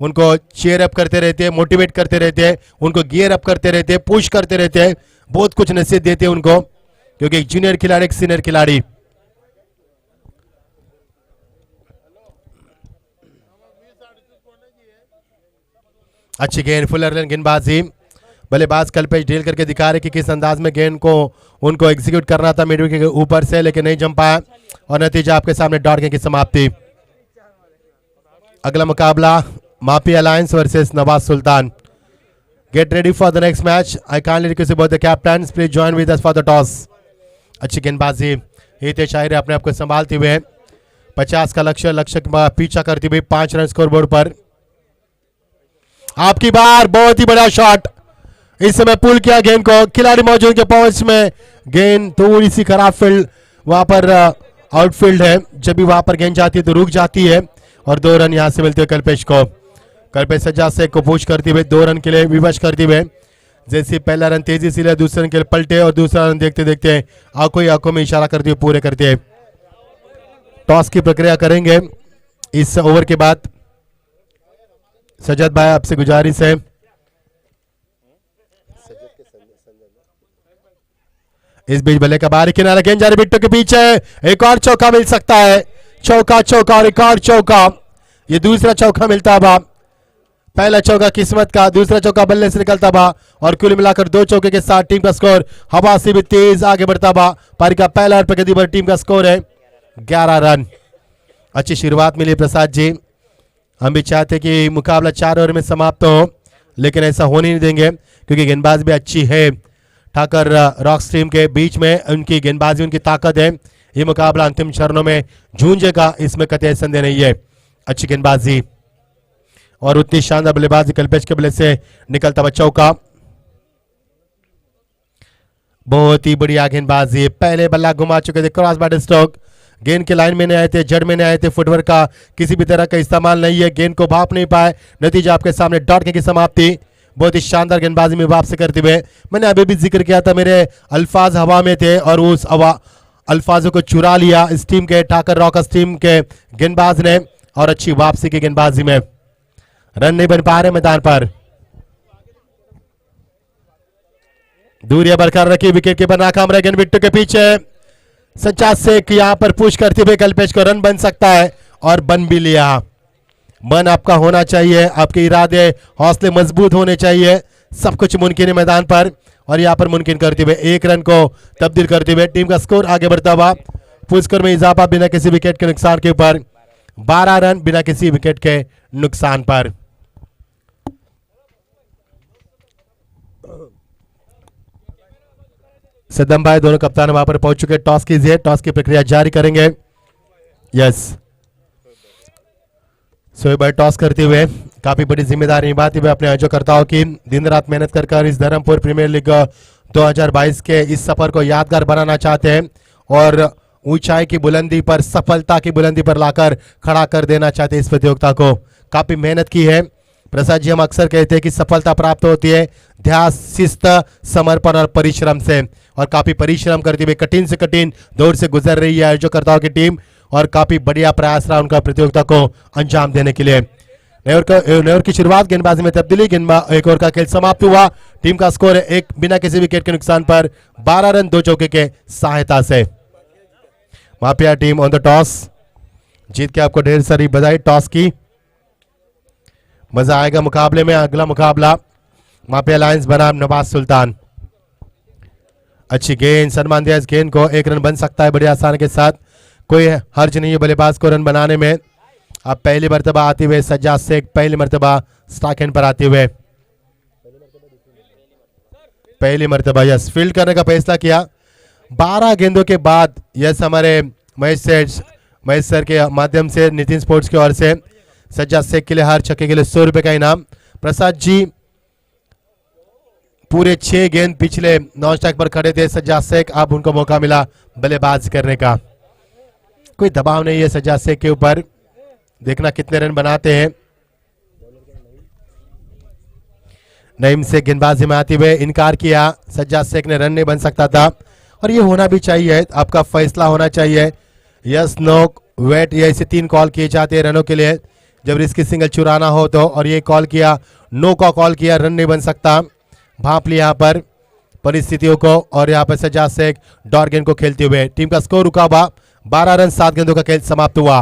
Speaker 1: उनको चीयर अप करते रहते हैं, मोटिवेट करते रहते हैं, उनको गियर अप करते रहते हैं, पुश करते रहते हैं, बहुत कुछ नसीहत देते हैं उनको, क्योंकि एक जूनियर खिलाड़ी, एक सीनियर खिलाड़ी। अच्छी गेंद, फुलर लेन गेंदबाजी। बल्लेबाज कल्पेश डील करके दिखा रहे कि किस अंदाज में गेंद को उनको एग्जीक्यूट करना था मिड विकेट के ऊपर से, लेकिन नहीं जम पाया, और नतीजा आपके सामने डॉट गेंद की समाप्ति। अगला मुकाबला मापी alliance versus Nawaz Sultan. Get ready for the next match. I kindly request both the captains please join with us for the toss. अच्छी गेंदबाजी, हितेश शाहिर अपने आप को संभालते हुए 50 का लक्ष्य का पीछा करते हुए 5 रन स्कोरबोर्ड पर। आपकी बार, बहुत ही बड़ा शॉट, इस समय पुल किया गेंद को, खिलाड़ी मौजूद के पहुंच में, गेंद थोड़ी सी खराब फील्ड, वहां पर आउटफील्ड है, जब भी वहां पर गेंद जाती है तो रुक जाती है, और 2 रन यहां से मिलते हुए कल्पेश को। कल्पेश सज्जाद शेख को पुश करते हुए 2 रन के लिए विवश करते हुए, जैसे पहला रन तेजी से लिया, दूसरे रन के लिए पलटे, और दूसरा रन देखते देखते आंखों ही आंखों में इशारा करते हुए पूरे करते हैं। टॉस की प्रक्रिया करेंगे इस ओवर के बाद। सज्जाद भाई आपसे गुजारिश है, इस बीच बल्ले का बाहरी किनारा, गेंद जा रही बिट्टू के पीछे, एक और चौका मिल सकता है, चौका चौका और एक और चौका, ये दूसरा चौका मिलता है। पहला चौका किस्मत का, दूसरा चौका बल्ले से निकलता बा, और कुल मिलाकर 2 चौके के साथ टीम का स्कोर हवा से भी तेज आगे बढ़ता बा। पारी का पहला और प्रगति पर टीम का स्कोर है 11 रन। अच्छी शुरुआत मिली प्रसाद जी, हम भी चाहते कि मुकाबला 4 ओवर में समाप्त हो, लेकिन ऐसा होने नहीं देंगे, क्योंकि गेंदबाज भी अच्छी है। ठाकर रॉक्स टीम के बीच में उनकी गेंदबाजी, उनकी ताकत है। ये मुकाबला अंतिम चरणों में जूझेगा, इसमें कतई संदेह नहीं है। अच्छी गेंदबाजी और उतनी शानदार बल्लेबाजी कल्पेश के बल्ले से निकलता हुआ चौका, बहुत ही बढ़िया गेंदबाजी। पहले बल्ला घुमा चुके थे, क्रॉस बैट स्ट्रोक, गेंद के लाइन में नहीं आए थे, जड़ में नहीं आए थे, फुटवर्क का किसी भी तरह का इस्तेमाल नहीं है, गेंद को भाप नहीं पाए, नतीजा आपके सामने डॉट की समाप्ति। बहुत ही शानदार गेंदबाजी में वापसी करते हुए, मैंने अभी भी जिक्र किया था, मेरे अल्फाज हवा में थे और उस अल्फाजों को चुरा लिया इस टीम के, ठाकर रॉकर्स टीम के गेंदबाज ने, और अच्छी वापसी की गेंदबाजी में रन नहीं बन पा रहे मैदान पर। दूरियां बरकरार रखी, विकेट कीपर नाकाम रहे, गेंद बिट्टू के पीछे, सज्जाद शेख यहां पर पुश करते हुए कल्पेश को रन बन सकता है, और बन भी लिया। मन आपका होना चाहिए, आपके इरादे हौसले मजबूत होने चाहिए, सब कुछ मुमकिन है मैदान पर, और यहां पर मुमकिन करते हुए 1 रन को तब्दील करते हुए टीम का स्कोर आगे बढ़ता हुआ, फुल स्कोर में इजाफा बिना किसी विकेट के नुकसान के ऊपर, 12 रन बिना किसी विकेट के नुकसान पर। सद्दाम भाई दोनों कप्तान वहां पर पहुंच चुके, टॉस कीजिए, टॉस की प्रक्रिया जारी करेंगे। यस, शोएब भाई टॉस करते हुए काफी बड़ी जिम्मेदारी निभाते हुए अपने आयोजकर्ताओं की दिन रात मेहनत कर इस धर्मपुर प्रीमियर लीग 2022 के इस सफर को यादगार बनाना चाहते हैं, और ऊंचाई की बुलंदी पर, सफलता की बुलंदी पर लाकर खड़ा कर देना चाहते हैं इस प्रतियोगिता को। काफी मेहनत की है प्रसाद जी, हम अक्सर कहते हैं कि सफलता प्राप्त होती है ध्यान, शिस्त, समर्पण और परिश्रम से, और काफी परिश्रम करते हुए कठिन से कठिन दौर से गुजर रही है आयोजकर्ताओं की टीम, और काफी बढ़िया प्रयास रहा उनका प्रतियोगिता को अंजाम देने के लिए। नए ओवर की शुरुआत, गेंदबाजी में तब्दीली, एक ओवर का खेल समाप्त हुआ, टीम का स्कोर है 1 बिना किसी विकेट के नुकसान पर, 12 रन 2 चौके के सहायता से। मापिया टीम ऑन द टॉस, जीत के आपको ढेर सारी बधाई टॉस की, मजा आएगा मुकाबले में। अगला मुकाबला मापिया अलायंस बनाम नवाज सुल्तान। अच्छी गेंद, सम्मान दिया इस गेंद को, 1 रन बन सकता है बड़ी आसानी के साथ, कोई हर्ज नहीं है बल्लेबाज को रन बनाने में। अब पहली मर्तबा आते हुए सज्जाद शेख, पहली मर्तबा स्ट्राइक एंड पर आते हुए, पहली मर्तबा यस फील्ड करने का फैसला किया, 12 गेंदों के बाद यस हमारे महेश सर के माध्यम से नितिन स्पोर्ट्स की ओर से सज्जाद शेख के लिए हर छक्के के लिए 100 रुपए का इनाम। प्रसाद जी पूरे 6 गेंद पिछले नॉन स्ट्राइक पर खड़े थे सज्जाद शेख, अब उनको मौका मिला बल्लेबाज करने का। कोई दबाव नहीं है सज्जाद शेख के ऊपर, देखना कितने रन बनाते हैं। नईम से गेंदबाजी में आते हुए इनकार किया, सज्जाद शेख ने रन नहीं बन सकता था और ये होना भी चाहिए, आपका फैसला होना चाहिए। यस नो वेट, ये ऐसे 3 कॉल किए जाते हैं रनों के लिए जब रिस्की सिंगल चुराना हो तो, और ये कॉल किया, नो का कॉल किया, रन नहीं बन सकता। भांप लिया यहाँ पर परिस्थितियों को और यहाँ पर सज्जाद शेख डॉट गेंद को खेलते हुए। टीम का स्कोर रुका हुआ 12 रन 7 गेंदों का खेल समाप्त हुआ।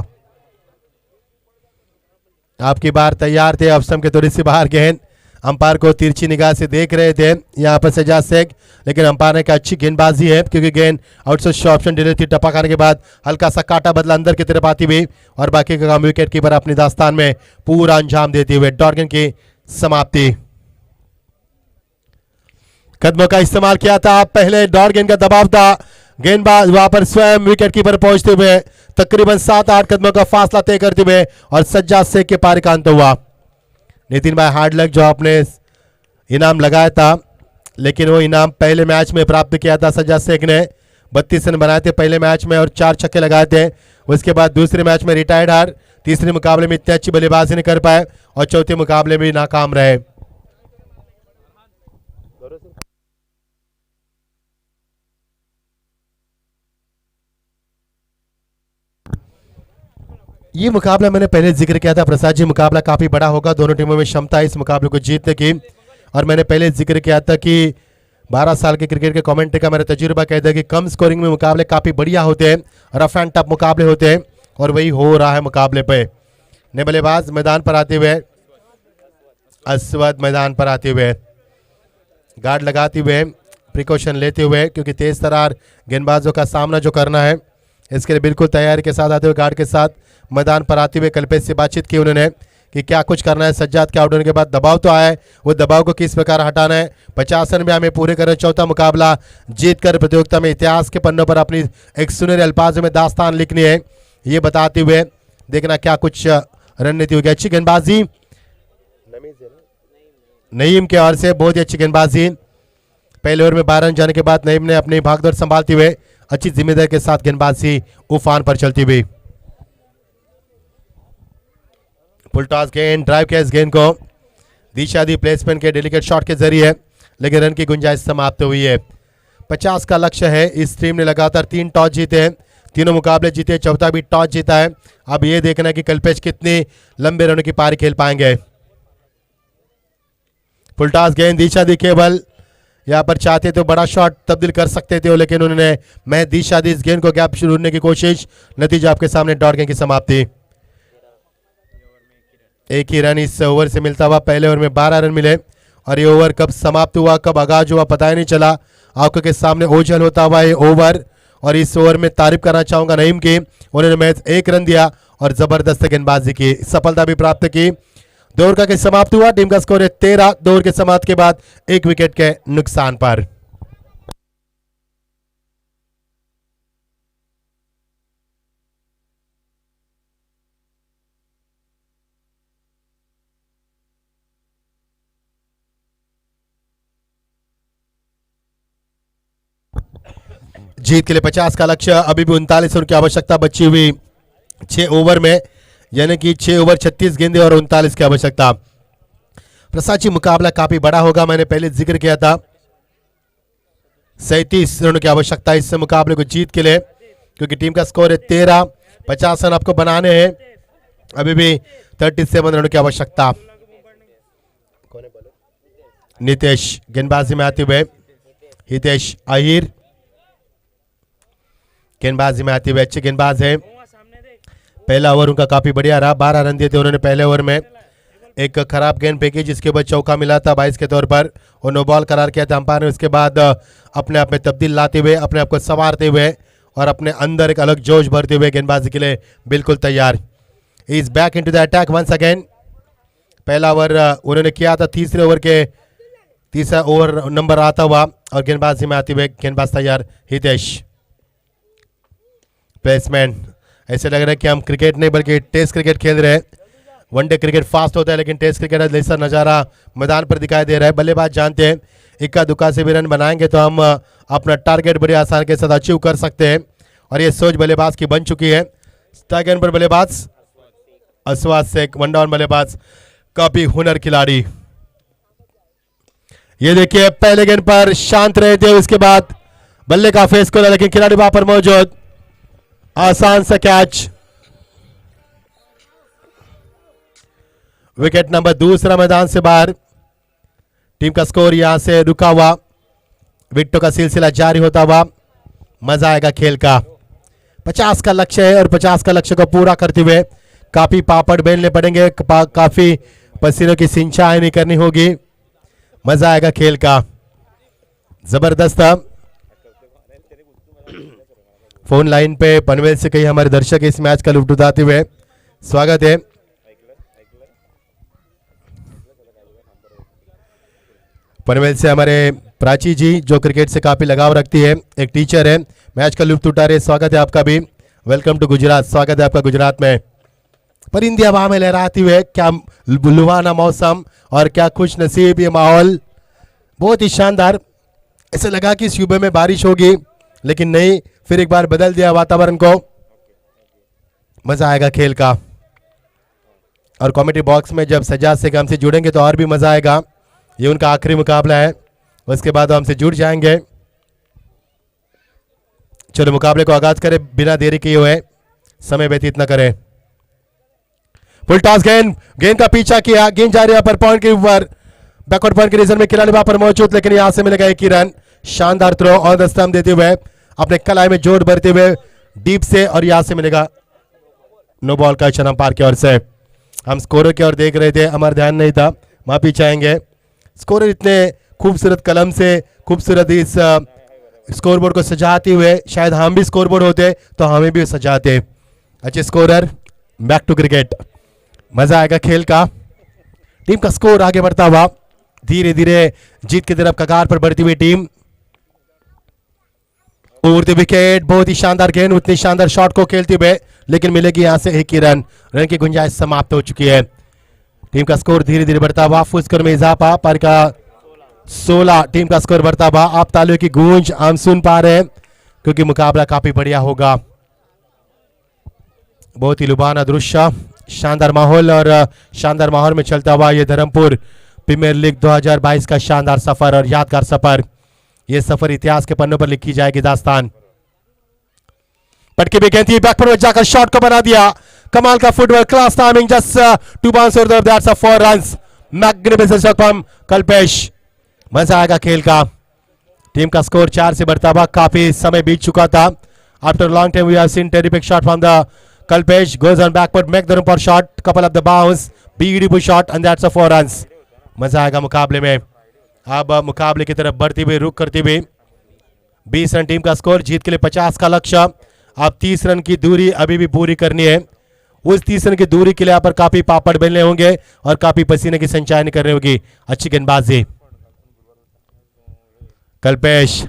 Speaker 1: आपकी बार तैयार थे, अफसम के थोड़ी सी बाहर गेंद, अंपायर को तिरछी निगाह से देख रहे थे यहाँ पर सज्जाद शेख, लेकिन अंपायर ने कहा अच्छी गेंदबाजी है क्योंकि गेंद आउटसाइड ऑप्शन डिले थी। टप्पा खाने के बाद हल्का सा काटा बदला अंदर की तरफ आती हुई और बाकी का काम विकेट कीपर अपनी दास्तान में पूरा अंजाम देते हुए। डॉट गेंद की समाप्ति। कदमों का इस्तेमाल किया था, पहले डॉट गेंद का दबाव था, गेंदबाज वहां पर स्वयं विकेट कीपर पहुंचते हुए तकरीबन 7-8 कदमों का फासला तय करते हुए और सज्जाद शेख के पार का अंत हुआ। नितिन भाई हार्ड लक, जो आपने इनाम लगाया था लेकिन वो इनाम पहले मैच में प्राप्त किया था। सज्जाद शेख ने 32 रन बनाए थे पहले मैच में और 4 छक्के लगाए थे। उसके बाद दूसरे मैच में रिटायर्ड हार, तीसरे मुकाबले में इतनी अच्छी बल्लेबाजी नहीं कर पाए और चौथे मुकाबले में नाकाम रहे। ये मुकाबला मैंने पहले जिक्र किया था प्रसाद जी, मुकाबला काफी बड़ा होगा, दोनों टीमों में क्षमता है इस मुकाबले को जीतने की। और मैंने पहले जिक्र किया था कि 12 साल के क्रिकेट के कमेंट्री का मेरा तजुर्बा कहता है कि कम स्कोरिंग में मुकाबले काफी बढ़िया होते हैं, रफ एंड टफ मुकाबले होते हैं और वही हो रहा है मुकाबले पे। नए बल्लेबाज मैदान पर आते हुए, अस्वद मैदान पर आते हुए, गार्ड लगाते हुए, प्रिकॉशन लेते हुए, क्योंकि तेज तरार गेंदबाजों का सामना जो करना है इसके लिए बिल्कुल तैयारी के साथ आते हुए गार्ड के साथ मैदान पर आते हुए कल्पेश से बातचीत की उन्होंने कि क्या कुछ करना है। सज्जाद के आउट होने के बाद दबाव तो आया है, वो दबाव को किस प्रकार हटाना है। 50 रन में हमें पूरे करें, चौथा मुकाबला जीतकर प्रतियोगिता में इतिहास के पन्नों पर अपनी एक सुनहरे अल्फाजों में दास्तान लिखनी है, ये बताते हुए देखना क्या कुछ रणनीति होगी। अच्छी गेंदबाजी नईम के ओर से, बहुत ही अच्छी गेंदबाजी। पहले ओवर में 12 रन जाने के बाद नईम ने अपनी भागदौड़ संभालते हुए अच्छी जिम्मेदारी के साथ गेंदबाजी उफान पर चलती हुई। फुल टॉस गेंद, ड्राइव के इस गेंद को दिशा दी प्लेसमेंट के डेलिकेट शॉट के जरिए, लेकिन रन की गुंजाइश समाप्त हुई है। 50 का लक्ष्य है। इस टीम ने लगातार 3 टॉस जीते हैं, तीनों मुकाबले जीते, चौथा भी टॉस जीता है। अब ये देखना कि कल्पेश कितने लंबे रनों की पारी खेल पाएंगे। फुल टॉस गेंद, दिशा दी केवल यहाँ पर चाहते तो बड़ा शॉट तब्दील कर सकते थे, लेकिन उन्होंने मैं दिशा दी इस गेंद को गैप ढूंढने की कोशिश, नतीजा आपके सामने डॉट गेंद की समाप्ति। एक ही रन इस ओवर से मिलता हुआ, पहले ओवर में 12 रन मिले और ये ओवर कब समाप्त हुआ कब आगाज हुआ पता ही नहीं चला। आंखों के सामने ओझल होता हुआ ये ओवर, और इस ओवर में तारीफ करना चाहूंगा नईम की, उन्होंने मैच 1 रन दिया और जबरदस्त गेंदबाजी की, सफलता भी प्राप्त की। 2 ओवर का समाप्त हुआ, टीम का स्कोर है 13। 2 ओवर के समाप्त के बाद 1 विकेट के नुकसान पर। जीत के लिए 50 का लक्ष्य, अभी भी 39 रन की आवश्यकता बची हुई 6 ओवर में, यानी कि 6 ओवर 36 गेंदें और 39 की आवश्यकता। प्रसाद जी मुकाबला काफी बड़ा होगा, मैंने पहले जिक्र किया था 37 रनों की आवश्यकता इस मुकाबले को जीत के लिए, क्योंकि टीम का स्कोर है 13। 50 रन आपको बनाने हैं, अभी भी 37 रनों की आवश्यकता। नितेश गेंदबाजी में आते हुए, हितेश आहिर गेंदबाजी में आते हुए अच्छे गेंदबाज है। पहला ओवर उनका काफी बढ़िया रहा, 12 रन दिए थे उन्होंने पहले ओवर में। एक खराब गेंद फेंकी जिसके बाद चौका मिला था 22 के तौर पर और नो बॉल करार किया था अंपायर ने। उसके बाद अपने आप में तब्दील लाते हुए, अपने आप को संवारते हुए और अपने अंदर एक अलग जोश भरते हुए गेंदबाजी के लिए बिल्कुल तैयार। Is back into the attack once again. पहला ओवर उन्होंने किया था तीसरे ओवर के तीसरा ओवर नंबर आता हुआ और गेंदबाजी में आते हुए गेंदबाज तैयार हितेश। प्लेसमेंट ऐसे लग रहा है कि हम क्रिकेट नहीं बल्कि टेस्ट क्रिकेट खेल रहे हैं। वनडे क्रिकेट फास्ट होता है लेकिन टेस्ट क्रिकेट जैसा नज़ारा मैदान पर दिखाई दे रहा है। बल्लेबाज जानते हैं इक्का दुक्का से भी रन बनाएंगे तो हम अपना टारगेट बड़ी आसानी के साथ अचीव कर सकते हैं और ये सोच बल्लेबाज की बन चुकी है। गेंद पर बल्लेबाज अस्वाद शेख, वन डाउन बल्लेबाज, काफी हुनर खिलाड़ी। ये देखिए पहले गेंद पर शांत रहे थे, उसके बाद बल्ले का फेस खोला लेकिन खिलाड़ी वहां पर मौजूद, आसान सा कैच। विकेट नंबर दूसरा मैदान से बाहर। टीम का स्कोर यहां से रुका हुआ, विकेटों का सिलसिला जारी होता हुआ। मजा आएगा खेल का। 50 का लक्ष्य है और 50 का लक्ष्य को पूरा करते हुए काफी पापड़ बेलने पड़ेंगे, काफी पसीनों की सिंचाई नहीं करनी होगी। मजा आएगा खेल का। जबरदस्त। फोन लाइन पे पनवेल से कई हमारे दर्शक इस मैच का लुत्फ उठाते हुए स्वागत है। पनवेल से हमारे प्राची जी जो क्रिकेट से काफी लगाव रखती है, एक टीचर है, मैच का लुत्फ उठा रहे। स्वागत है आपका भी। Welcome to Gujarat. स्वागत है आपका गुजरात में। परिंदे हवा में लहराती हुए, क्या लुभाना मौसम और क्या खुश नसीब ये माहौल, बहुत ही शानदार। ऐसे लगा कि सूबे में बारिश होगी लेकिन नहीं, फिर एक बार बदल दिया वातावरण को। मजा आएगा खेल का। और कमेंट्री बॉक्स में जब सजाद से हमसे जुड़ेंगे तो और भी मजा आएगा। ये उनका आखिरी मुकाबला है, उसके बाद हमसे जुड़ जाएंगे। चलो मुकाबले को आगाज करें बिना देरी किए हुए, समय व्यतीत न करें। फुल टॉस गेंद, गेंद का पीछा किया, गेंद जा रही है पर पॉइंट के ऊपर, बैकवर्ड पॉइंट के रीजन में खिलाड़ी वहां पर मौजूद लेकिन यहां से मिलेगा एक ही रन। शानदार थ्रो ऑन द स्टंप देते हुए, अपने कलाई में जोर भरते हुए डीप से, और यहां से मिलेगा नो बॉल का इशारा अंपायर की ओर से। हम स्कोर की ओर देख रहे थे, हमारा ध्यान नहीं था, माफी चाहेंगे। स्कोरर इतने खूबसूरत कलम से खूबसूरत इस स्कोरबोर्ड को सजाते हुए, शायद हम भी स्कोरबोर्ड होते तो हमें भी सजाते। अच्छे स्कोरर। Back to cricket. मजा आएगा खेल का। टीम का स्कोर आगे बढ़ता हुआ, धीरे धीरे जीत की तरफ कगार पर बढ़ती हुई टीम। उड़ते विकेट, बहुत ही शानदार गेंद, उतनी शानदार शॉट को खेलते हुए लेकिन मिलेगी यहां से एक ही रन। रन की गुंजाइश समाप्त हो चुकी है। टीम का स्कोर धीरे धीरे बढ़ता हुआ, फुल स्कोर में इजाफा, पर का 16 टीम का स्कोर बढ़ता हुआ। आप तालियों की गूंज हम सुन पा रहे हैं क्योंकि मुकाबला काफी बढ़िया होगा। बहुत ही लुभाना दृश्य, शानदार माहौल, और शानदार माहौल में चलता हुआ ये धर्मपुर प्रीमियर लीग 2022 का शानदार सफर और यादगार सफर। ये सफर इतिहास के पन्नों पर लिखी जाएगी दास्तान। पटके भी गेंद थी, बैक पर जाकर शॉट को बना दिया। कमाल का footwork, class timing, just 2 bounce और that's 4 runs. Magnificent shot from Kalpesh. मजा आएगा खेल का। टीम का स्कोर 4 से बढ़ता हुआ, काफी समय बीत चुका था। After long time we have seen terrific shot from the Kalpesh, goes on backward, make the run for shot, couple of the bounce, beautiful shot and that's a 4 runs. मजा आएगा मुकाबले में। अब मुकाबले की तरफ बढ़ती हुई, रुक करती हुई 20 रन टीम का स्कोर, जीत के लिए 50 का लक्ष्य। अब 30 रन की दूरी अभी भी पूरी करनी है। उस 30 रन की दूरी के लिए यहाँ पर काफी पापड़ बेलने होंगे और काफी पसीने की संचालन करनी होगी। अच्छी गेंदबाजी कल्पेश।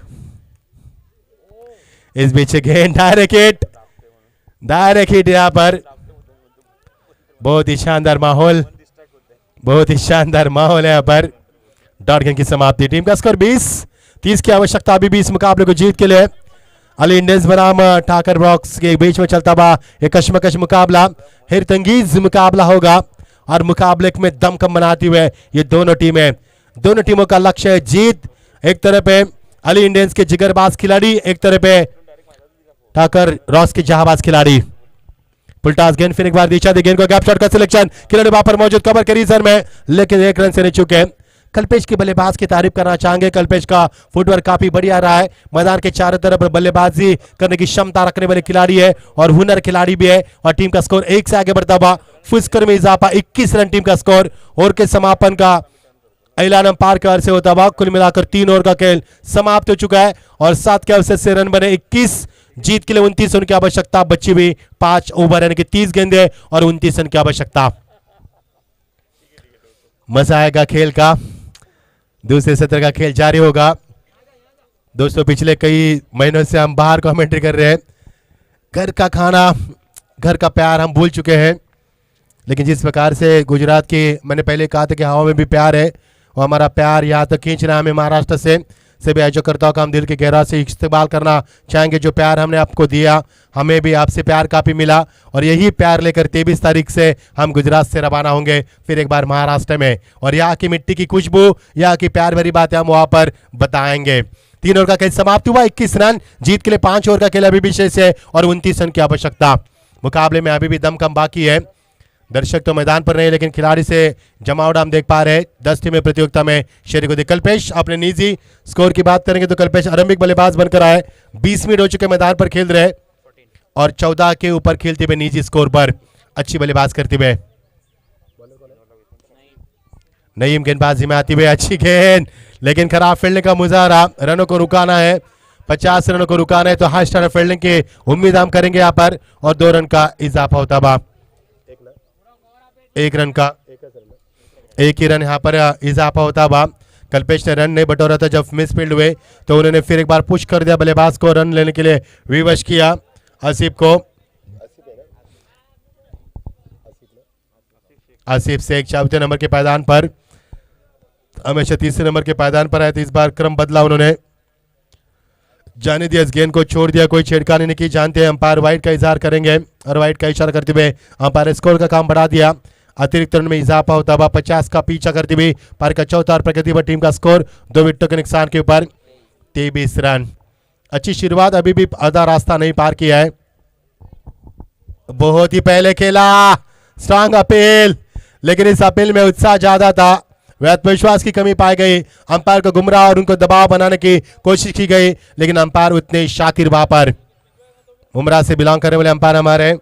Speaker 1: इस बीच गेंद डायरेक्ट हिट यहाँ पर। बहुत ही शानदार माहौल, बहुत ही शानदार माहौल है यहाँ पर। डॉट गेंद की समाप्ति। टीम का स्कोर 20-30 की आवश्यकता अभी भी इस मुकाबले को जीत के लिए। अली इंडियंस बनाम ठाकर ब्रॉक्स के बीच में चलता हुआ एक कशमकश मुकाबला, हिरतंगीज मुकाबला होगा और मुकाबले में दमखम बनाती हुए ये दोनों टीमों का लक्ष्य है जीत। एक तरफ है अली इंडियंस के जिगरबाज खिलाड़ी, एक तरफ है ठाकर रॉस के जहाबाज खिलाड़ी। पुलटास गेंद फिर एक बार दिशा दी, गेंद को गैप शॉट का सिलेक्शन, खिलाड़ी वहां पर मौजूद कवर के रीजन में लेकिन 1 रन से नहीं चुके। कल्पेश के बल्लेबाज की तारीफ करना चाहेंगे। कल्पेश का फुटवर्क काफी बढ़िया रहा है। मैदान के चारों तरफ बल्लेबाजी करने की क्षमता रखने वाले खिलाड़ी है और हुनर खिलाड़ी भी है। और टीम का स्कोर 1 से आगे बढ़ता हुआ, फुल स्कोर में इजाफा, 21 रन टीम का स्कोर। ओवर के समापन का ऐलान अंपायर की ओर से होता हुआ। कुल मिलाकर 3 ओवर का खेल समाप्त हो चुका है और 7 के अवसर से रन बने 21। जीत के लिए 29 रन की आवश्यकता बची हुई। 5 ओवर यानी कि 30 गेंदें और 29 रन की आवश्यकता। मजा आएगा खेल का। दूसरे सत्र का खेल जारी होगा। दोस्तों पिछले कई महीनों से हम बाहर कमेंट्री कर रहे हैं, घर का खाना घर का प्यार हम भूल चुके हैं, लेकिन जिस प्रकार से गुजरात की मैंने पहले कहा था कि हवा में भी प्यार है, और हमारा प्यार यहाँ तक खींच रहा है हमें महाराष्ट्र से। सभी आयोजकर्ताओं का हम दिल के गहरा से इस्तेमाल करना चाहेंगे। जो प्यार हमने आपको दिया, हमें भी आपसे प्यार काफ़ी मिला, और यही प्यार लेकर 23 तारीख से हम गुजरात से रवाना होंगे फिर एक बार महाराष्ट्र में, और यहाँ की मिट्टी की खुशबू, यहाँ की प्यार भरी बातें हम वहाँ पर बताएंगे। 3 ओवर का खेल समाप्त हुआ, 21 रन जीत के लिए 5 ओवर का खेल अभी भी शेष है और 29 रन की आवश्यकता। मुकाबले में अभी भी दम कम बाकी है। दर्शक तो मैदान पर नहीं, लेकिन खिलाड़ी से जमावड़ा हम देख पा रहे हैं। 10 टीमें प्रतियोगिता में शरीक होती। कल्पेश अपने निजी स्कोर की बात करेंगे तो कल्पेश आरंभिक बल्लेबाज बनकर आए, 20 मिनट हो चुके मैदान पर खेल रहे और 14 के ऊपर खेलते हुए निजी स्कोर पर अच्छी बल्लेबाज करते हुए। नईम गेंदबाजी में आती हुई अच्छी गेंद, लेकिन खराब फील्डिंग का मुजाहरा। रनों को रुकाना है, 50 रनों को रुकाना है तो हाई स्टार फील्डिंग की उम्मीद हम करेंगे यहाँ पर, और 2 रन का इजाफा होता हुआ। 1 रन का 1 ही रन यहाँ पर इजाफा होता हुआ। कल्पेश ने रन नहीं बटोरा था, जब मिस फील्ड हुए तो उन्होंने फिर एक बार पुश कर दिया बल्लेबाज को, रन लेने के लिए विवश किया आसिफ को। आसिफ से 4 नंबर के पायदान पर, हमेशा 3 नंबर के पायदान पर आए थे, इस बार क्रम बदला उन्होंने, जाने दिया, इस गेंद को छोड़ दिया, कोई छेड़खानी नहीं की। जानते हैं अंपायर वाइड का इजहार करेंगे और वाइड का इशारा करते हुए अंपायर स्कोर का काम बढ़ा दिया। अतिरिक्त रन में इजाफा होता हुआ 50 का पीछा करते हुए पारी का चौथा और प्रगति पर टीम का स्कोर 2 विकेटों के नुकसान के ऊपर 23 रन। अच्छी शुरुआत, अभी भी आधा रास्ता नहीं पार किया है। बहुत ही पहले खेला, स्ट्रांग अपील, लेकिन इस अपील में उत्साह ज्यादा था, आत्मविश्वास की कमी पाई गई। अंपायर को गुमराह और उनको दबाव बनाने की कोशिश की गई, लेकिन अंपायर उतने शातिर वहां पर। उमरा से बिलोंग करने वाले अंपायर हमारे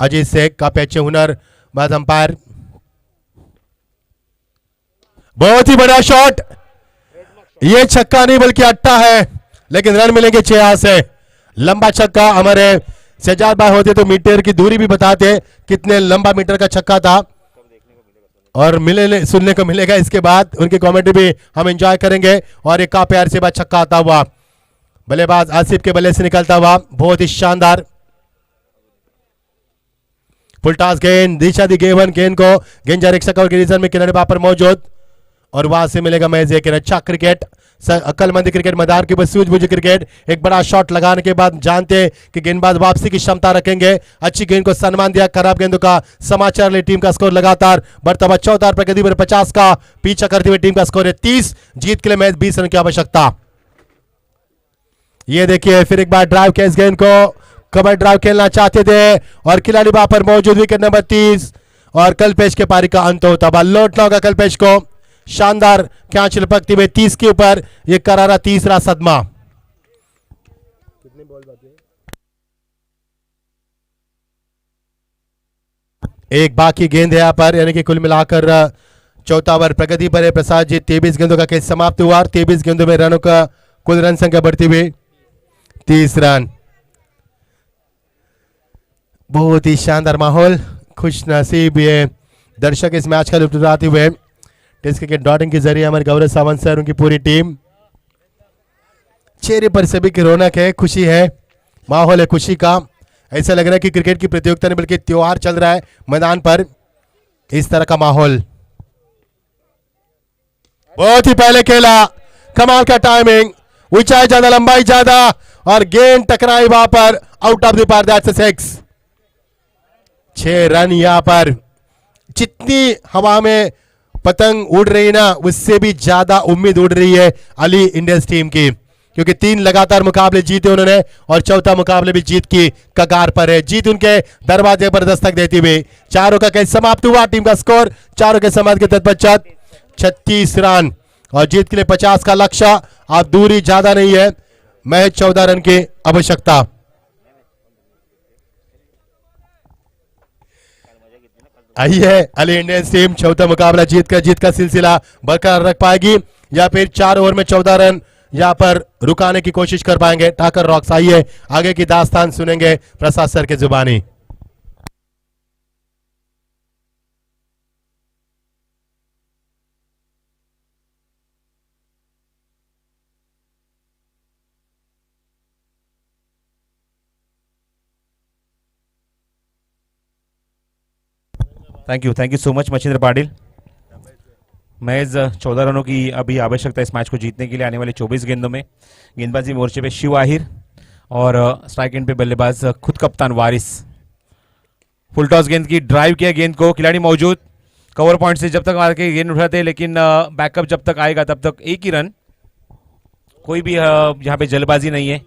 Speaker 1: अजीत शेख, काफी अच्छे हुनर बाद अंपायर। बहुत ही बड़ा शॉट, ये छक्का नहीं बल्कि अट्टा है, लेकिन रन मिलेंगे 6 से। लंबा छक्का, हमारे शहजाद भाई होते तो मीटर की दूरी भी बताते कितने लंबा मीटर का छक्का था, और मिले सुनने को मिलेगा इसके बाद, उनकी कमेंट्री भी हम एंजॉय करेंगे। और एक का प्यार से बाद छक्का आता हुआ, बल्लेबाज आसिफ के बल्ले से निकलता हुआ, बहुत ही शानदार फुल टॉस गेंद, दिशा दी गेवन गेंद को, गेंद जा रिक्शा और रीजन में किनारे पर मौजूद, और वहां से मिलेगा मैच एक अच्छा क्रिकेट, अक्लमंदी क्रिकेट, मैदान के ऊपर सूझबूझ क्रिकेट। एक बड़ा शॉट लगाने के बाद जानते कि गेंदबाज वापसी की क्षमता रखेंगे। अच्छी गेंद को सम्मान दिया, खराब गेंदों का समाचार ले टीम का स्कोर लगातार बढ़ता हुआ 14 प्रगति पर 50 का पीछा करते हुए टीम का स्कोर है 30। जीत के लिए मैच 20 रन की आवश्यकता। ये देखिए फिर एक बार ड्राइव के इस गेंद को, कवर ड्राइव खेलना चाहते थे और खिलाड़ी वहां पर मौजूद, विकेट नंबर 30, और कल्पेश के पारी का अंत होता हुआ। लौटना होगा कल्पेश को, शानदार कैच लपकते हुए 30 के ऊपर, यह करारा तीसरा सदमा। कितने बॉल बाकी है? एक बाकी गेंद है यहाँ पर, यानी कि कुल मिलाकर चौथा ओवर प्रगति पर है प्रसाद जी। 23 गेंदों का खेल समाप्त हुआ और 23 गेंदों में रनों का कुल रन संख्या बढ़ती हुई 30 रन। बहुत ही शानदार माहौल, खुश नसीब ये दर्शक इस मैच का लुत्फ उठाते हुए। टेस्ट क्रिकेट डॉटिंग के जरिए हमारे गौरव सावंत सर, उनकी पूरी टीम, चेहरे पर सभी की रौनक है, खुशी है, माहौल है खुशी का। ऐसा लग रहा है कि क्रिकेट की प्रतियोगिता नहीं बल्कि त्योहार चल रहा है मैदान पर, इस तरह का माहौल। बहुत ही पहले खेला, कमाल का टाइमिंग, ऊंचाई ज्यादा, लंबाई ज्यादा, और गेंद टकराई वहां पर, out of the park, that's a 6। 6 run यहां पर। जितनी हवा में पतंग उड़ रही ना, उससे भी ज्यादा उम्मीद उड़ रही है अली इंडियंस टीम की, क्योंकि 3 लगातार मुकाबले जीते उन्होंने और चौथा मुकाबले भी जीत की कगार पर है। जीत उनके दरवाजे पर दस्तक देती हुई 4 का कैच समाप्त हुआ। टीम का स्कोर 4 के समाप्त के तत्पश्चात 36 रन, और जीत के लिए 50 का लक्ष्य। अब दूरी ज्यादा नहीं है, महज 14 रन की आवश्यकता। आइए अली इंडियंस टीम चौथा मुकाबला जीत का सिलसिला बरकरार रख पाएगी, या फिर 4 ओवर में 14 रन यहां पर रुकाने की कोशिश कर पाएंगे ठाकर रॉक्स। आइए आगे की दास्तान सुनेंगे प्रसाद सर के जुबानी।
Speaker 2: Thank you so much Machhindra Patil. महज 14 रनों की अभी आवश्यकता है इस मैच को जीतने के लिए आने वाले 24 गेंदों में। गेंदबाजी मोर्चे पे शिव आहिर और स्ट्राइक एंड पे बल्लेबाज खुद कप्तान वारिस। फुल टॉस गेंद की ड्राइव किया गेंद को, खिलाड़ी मौजूद कवर पॉइंट से जब तक मार के गेंद उठाते हैं, लेकिन बैकअप जब तक आएगा तब तक एक ही रन। कोई भी यहाँ पे जल्दबाजी नहीं है।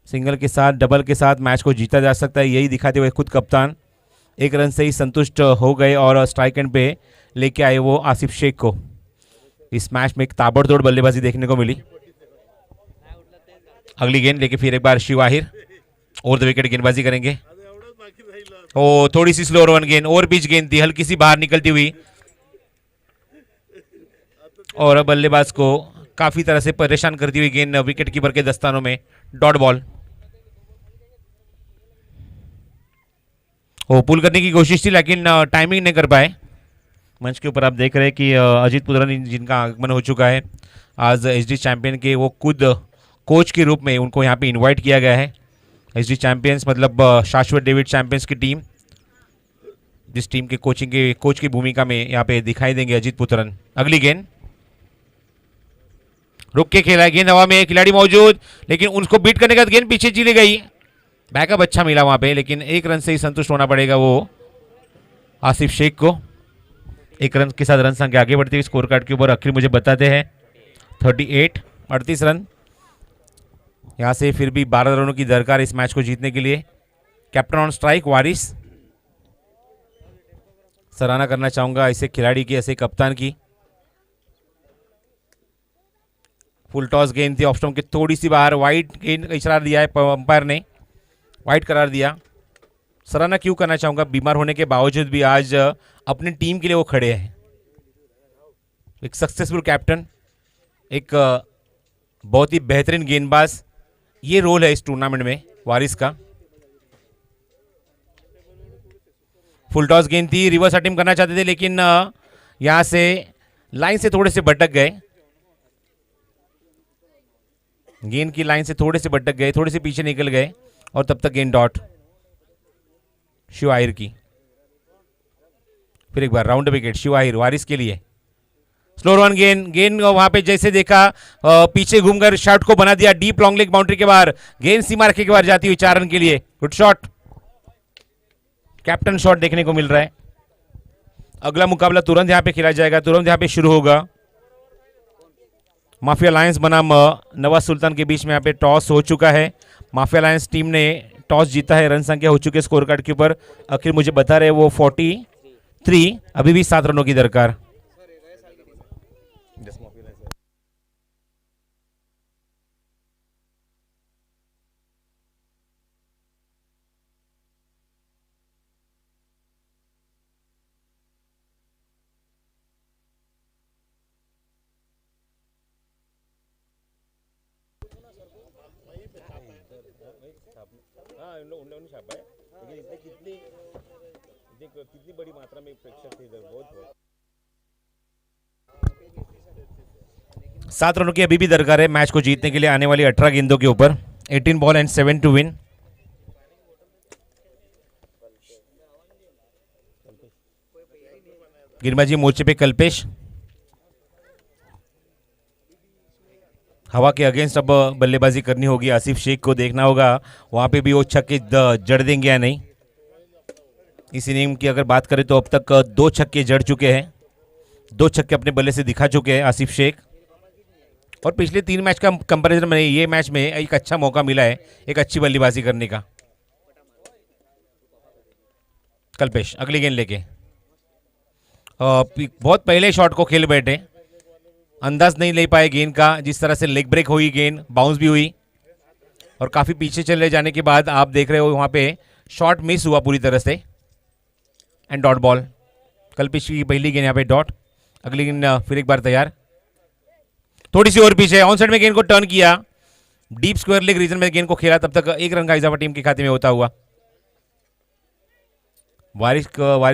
Speaker 2: सिंगल के साथ डबल के साथ मैच को जीता जा सकता है, यही दिखाते हुए खुद कप्तान एक रन से ही संतुष्ट हो गए और स्ट्राइक एंड पे लेके आए वो आसिफ शेख को। इस मैच में एक ताबड़तोड़ बल्लेबाजी देखने को मिली। अगली गेंद लेके फिर एक बार Shiv Ahir over the wicket गेंदबाजी करेंगे। ओ थोड़ी सी स्लो रन गेंद, ओवर पिच गेंद थी, हल्की सी बाहर निकलती हुई और बल्लेबाज को काफी तरह से परेशान करती हुई गेंद विकेट कीपर के दस्तानों में। Dot ball. वो पुल करने की कोशिश थी लेकिन टाइमिंग नहीं कर पाए। मंच के ऊपर आप देख रहे हैं कि अजीत पुत्रानी जिनका आगमन हो चुका है आज एचडी चैंपियन के, वो खुद कोच के रूप में उनको यहाँ पे इनवाइट किया गया है। एचडी चैंपियंस मतलब शाश्वत डेविड चैंपियंस की टीम, जिस टीम के कोच की भूमिका में यहाँ पे दिखाई देंगे अजीत पुत्रन। अगली गेंद रुक के खेला, गेंद हवा में, खिलाड़ी मौजूद लेकिन उनको बीट करने का गेंद पीछे चली गई। बैकअप अच्छा मिला वहां पे, लेकिन एक रन से ही संतुष्ट होना पड़ेगा वो आसिफ शेख को। एक रन के साथ रन संख्या आगे बढ़ती हुई स्कोर कार्ड के ऊपर आखिर मुझे बताते हैं 38 रन। यहां से फिर भी 12 रनों की दरकार इस मैच को जीतने के लिए। कैप्टन ऑन स्ट्राइक वारिस। सराहना करना चाहूंगा ऐसे खिलाड़ी की, ऐसे कप्तान की। फुल टॉस गेंद थी ऑफ स्टंप के थोड़ी सी बाहर, वाइड गेंद का इशारा दिया है अंपायर ने, वाइड करार दिया। सराहना क्यों करना चाहूंगा, बीमार होने के बावजूद भी आज अपनी टीम के लिए वो खड़े हैं। एक सक्सेसफुल कैप्टन, एक बहुत ही बेहतरीन गेंदबाज, ये रोल है इस टूर्नामेंट में वारिस का। फुल टॉस गेंद थी, रिवर्स अटेम्प्ट करना चाहते थे लेकिन यहां से लाइन से थोड़े से भटक गए। गेंद की लाइन से थोड़े से भटक गए, थोड़े से पीछे निकल गए और तब तक गेंद डॉट शिव आहिर की। फिर एक बार राउंड विकेट शिव आहिर वारिस के लिए। स्लो रन गेंद वहां पे जैसे देखा पीछे घूमकर शॉट को बना दिया डीप लॉन्ग लेग बाउंड्री के बाहर। गेंद सीमा रखे के बाहर जाती हुई 4 रन के लिए। गुड शॉट, कैप्टन शॉट देखने को मिल रहा है। अगला मुकाबला तुरंत यहां पे खेला जाएगा, तुरंत यहां पे शुरू होगा। माफिया लायंस बनाम नवाज सुल्तान के बीच में यहाँ पे टॉस हो चुका है। माफिया लायंस टीम ने टॉस जीता है, रन संख्या हो चुकी है स्कोर कार्ड के ऊपर आखिर मुझे बता रहे वो 43। अभी भी 7 रनों की दरकार। कितनी बड़ी मात्रा में प्रेक्षक थे इधर, बहुत 7 रनों की अभी भी दरकार है मैच को जीतने के लिए आने वाली 18 गेंदों के ऊपर। 18 बॉल एंड 7 टू विन। गेंदबाजी मोर्चे पे कल्पेश। हवा के अगेंस्ट अब बल्लेबाजी करनी होगी। आसिफ शेख को देखना होगा वहां पे भी वो छक्के जड़ देंगे या नहीं। इस इनिंग की अगर बात करें तो अब तक 2 छक्के जड़ चुके हैं, 2 छक्के अपने बल्ले से दिखा चुके हैं आसिफ शेख। और पिछले 3 मैच का कंपैरिजन में ये मैच में एक अच्छा मौका मिला है एक अच्छी बल्लेबाजी करने का। कल्पेश अगली गेंद लेके बहुत पहले शॉट को खेल बैठे, अंदाज नहीं ले पाए गेंद का। जिस तरह से लेग ब्रेक हुई, गेंद बाउंस भी हुई और काफी पीछे चले जाने के बाद आप देख रहे हो वहां पे शॉट मिस हुआ पूरी तरह से एंड डॉट बॉल। कल्पेश की पहली गेंद यहाँ पे डॉट। अगली गेंद फिर एक बार तैयार, थोड़ी सी और पीछे ऑन साइड में गेंद को टर्न किया, डीप स्क्वायर लेग रीजन में गेंद को खेला, तब तक 1 रन का इजाफा टीम के खाते में होता हुआ। वारिस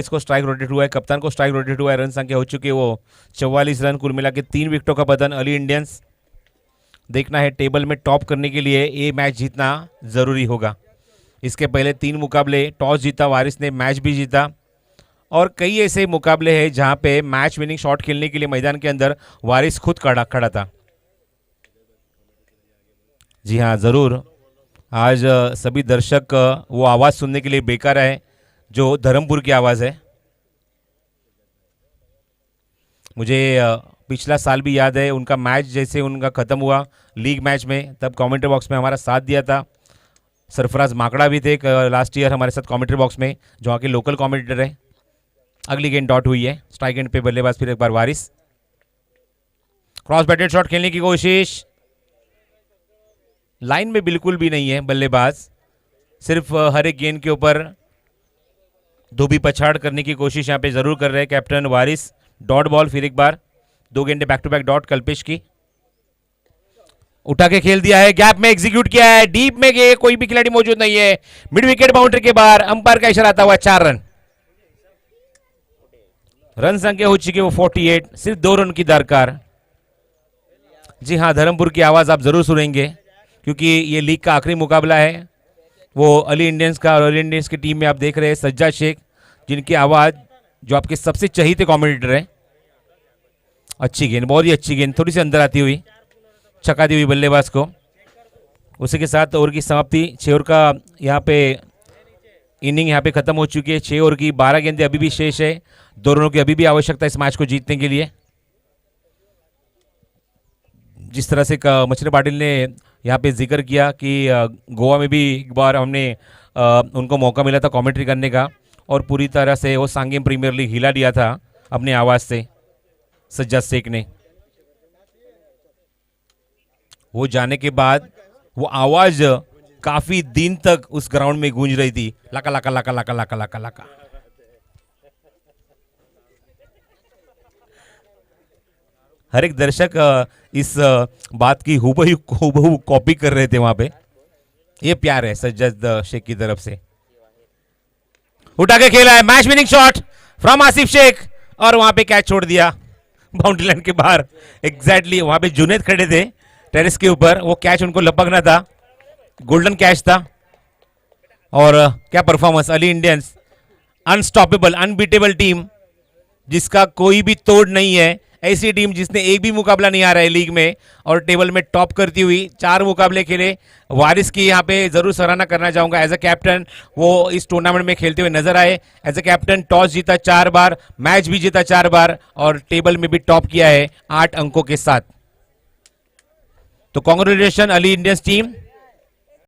Speaker 2: को स्ट्राइक रोटेट हुआ है, कप्तान को स्ट्राइक रोटेट हुआ है। रन संख्या हो चुकी है वो 44 रन। कुल मिला के 3 विकेटों का बदन अली इंडियंस। देखना है टेबल में टॉप करने के लिए ये मैच जीतना जरूरी होगा। इसके पहले 3 मुकाबले टॉस जीता वारिस ने, मैच भी जीता। और कई ऐसे मुकाबले हैं जहां पे मैच विनिंग शॉट खेलने के लिए मैदान के अंदर वारिस खुद खड़ा था। जी हाँ, जरूर आज सभी दर्शक वो आवाज सुनने के लिए बेकार है जो धर्मपुर की आवाज है। मुझे पिछला साल भी याद है, उनका मैच जैसे उनका खत्म हुआ लीग मैच में, तब कमेंट्री बॉक्स में हमारा साथ दिया था। सरफराज माकड़ा भी थे लास्ट ईयर हमारे साथ कमेंट्री बॉक्स में, जो वहाँ के लोकल कमेंटेटर है। अगली गेंद डॉट हुई है, स्ट्राइक एंड पे बल्लेबाज फिर एक बार वारिस। क्रॉस बैटेड शॉट खेलने की कोशिश, लाइन में बिल्कुल भी नहीं है बल्लेबाज, सिर्फ हर एक गेंद के ऊपर धोबी पछाड़ करने की कोशिश यहाँ पे जरूर कर रहे हैं कैप्टन वारिस। डॉट बॉल फिर एक बार, 2 गेंदे back to back dot Kalpesh की। उठा के खेल दिया है, गैप में एग्जीक्यूट किया है, डीप में गए, कोई भी खिलाड़ी मौजूद नहीं है, मिड विकेट बाउंड्री के बाहर, अंपायर का इशारा आता हुआ 4 रन। रन संख्या हो चुकी है वो 48, सिर्फ 2 रन की दरकार। जी हाँ, धर्मपुर की आवाज आप जरूर सुनेंगे क्योंकि ये लीग का आखिरी मुकाबला है। वो अली इंडियंस का, और अली इंडियंस की टीम में आप देख रहे हैं सज्जाद शेख, जिनकी आवाज जो आपके सबसे चहीते कमेंटेटर है। अच्छी गेंद, बहुत ही अच्छी गेंद, थोड़ी सी अंदर आती हुई, छका दी हुई बल्लेबाज को। उसी के साथ ओवर की समाप्ति, 6 ओवर का यहाँ पे इनिंग यहाँ पे खत्म हो चुकी है। 6 ओवर की 12 गेंदें अभी भी शेष है, 2 रनों की अभी भी आवश्यकता है इस मैच को जीतने के लिए। जिस तरह से मछली पाटिल ने यहाँ पे जिक्र किया कि गोवा में भी एक बार हमने उनको मौका मिला था कमेंट्री करने का, और पूरी तरह से वो सांगेम प्रीमियर लीग हिला दिया था अपने आवाज़ से सज्जाद शेख ने। वो जाने के बाद वो आवाज काफी दिन तक उस ग्राउंड में गूंज रही थी, लाका लाका लाका लाका लाका लाका लाका। हर एक दर्शक इस बात की हूबहू कॉपी कर रहे थे वहां पे। ये प्यार है सज्जाद शेख की तरफ से। उठा के खेला है, match winning shot from Asif Shaikh, और वहां पे कैच छोड़ दिया बाउंड्री लाइन के बाहर। एग्जैक्टली वहां पे जुनेद खड़े थे टेरेस के ऊपर, वो कैच उनको लपकना था, गोल्डन कैच था। और क्या performance, Ali Indians unstoppable, unbeatable team जिसका कोई भी तोड़ नहीं है। ऐसी टीम जिसने एक भी मुकाबला नहीं आ रहा है लीग में और टेबल में टॉप करती हुई 4 मुकाबले खेले। वारिस की यहाँ पे जरूर सराहना करना चाहूंगा, एज अ कैप्टन वो इस टूर्नामेंट में खेलते हुए नजर आए। एज अ कैप्टन टॉस जीता 4 बार, मैच भी जीता 4 बार, और टेबल में भी टॉप किया है 8 अंकों के साथ। तो कांग्रेचुलेशन अली इंडियंस टीम।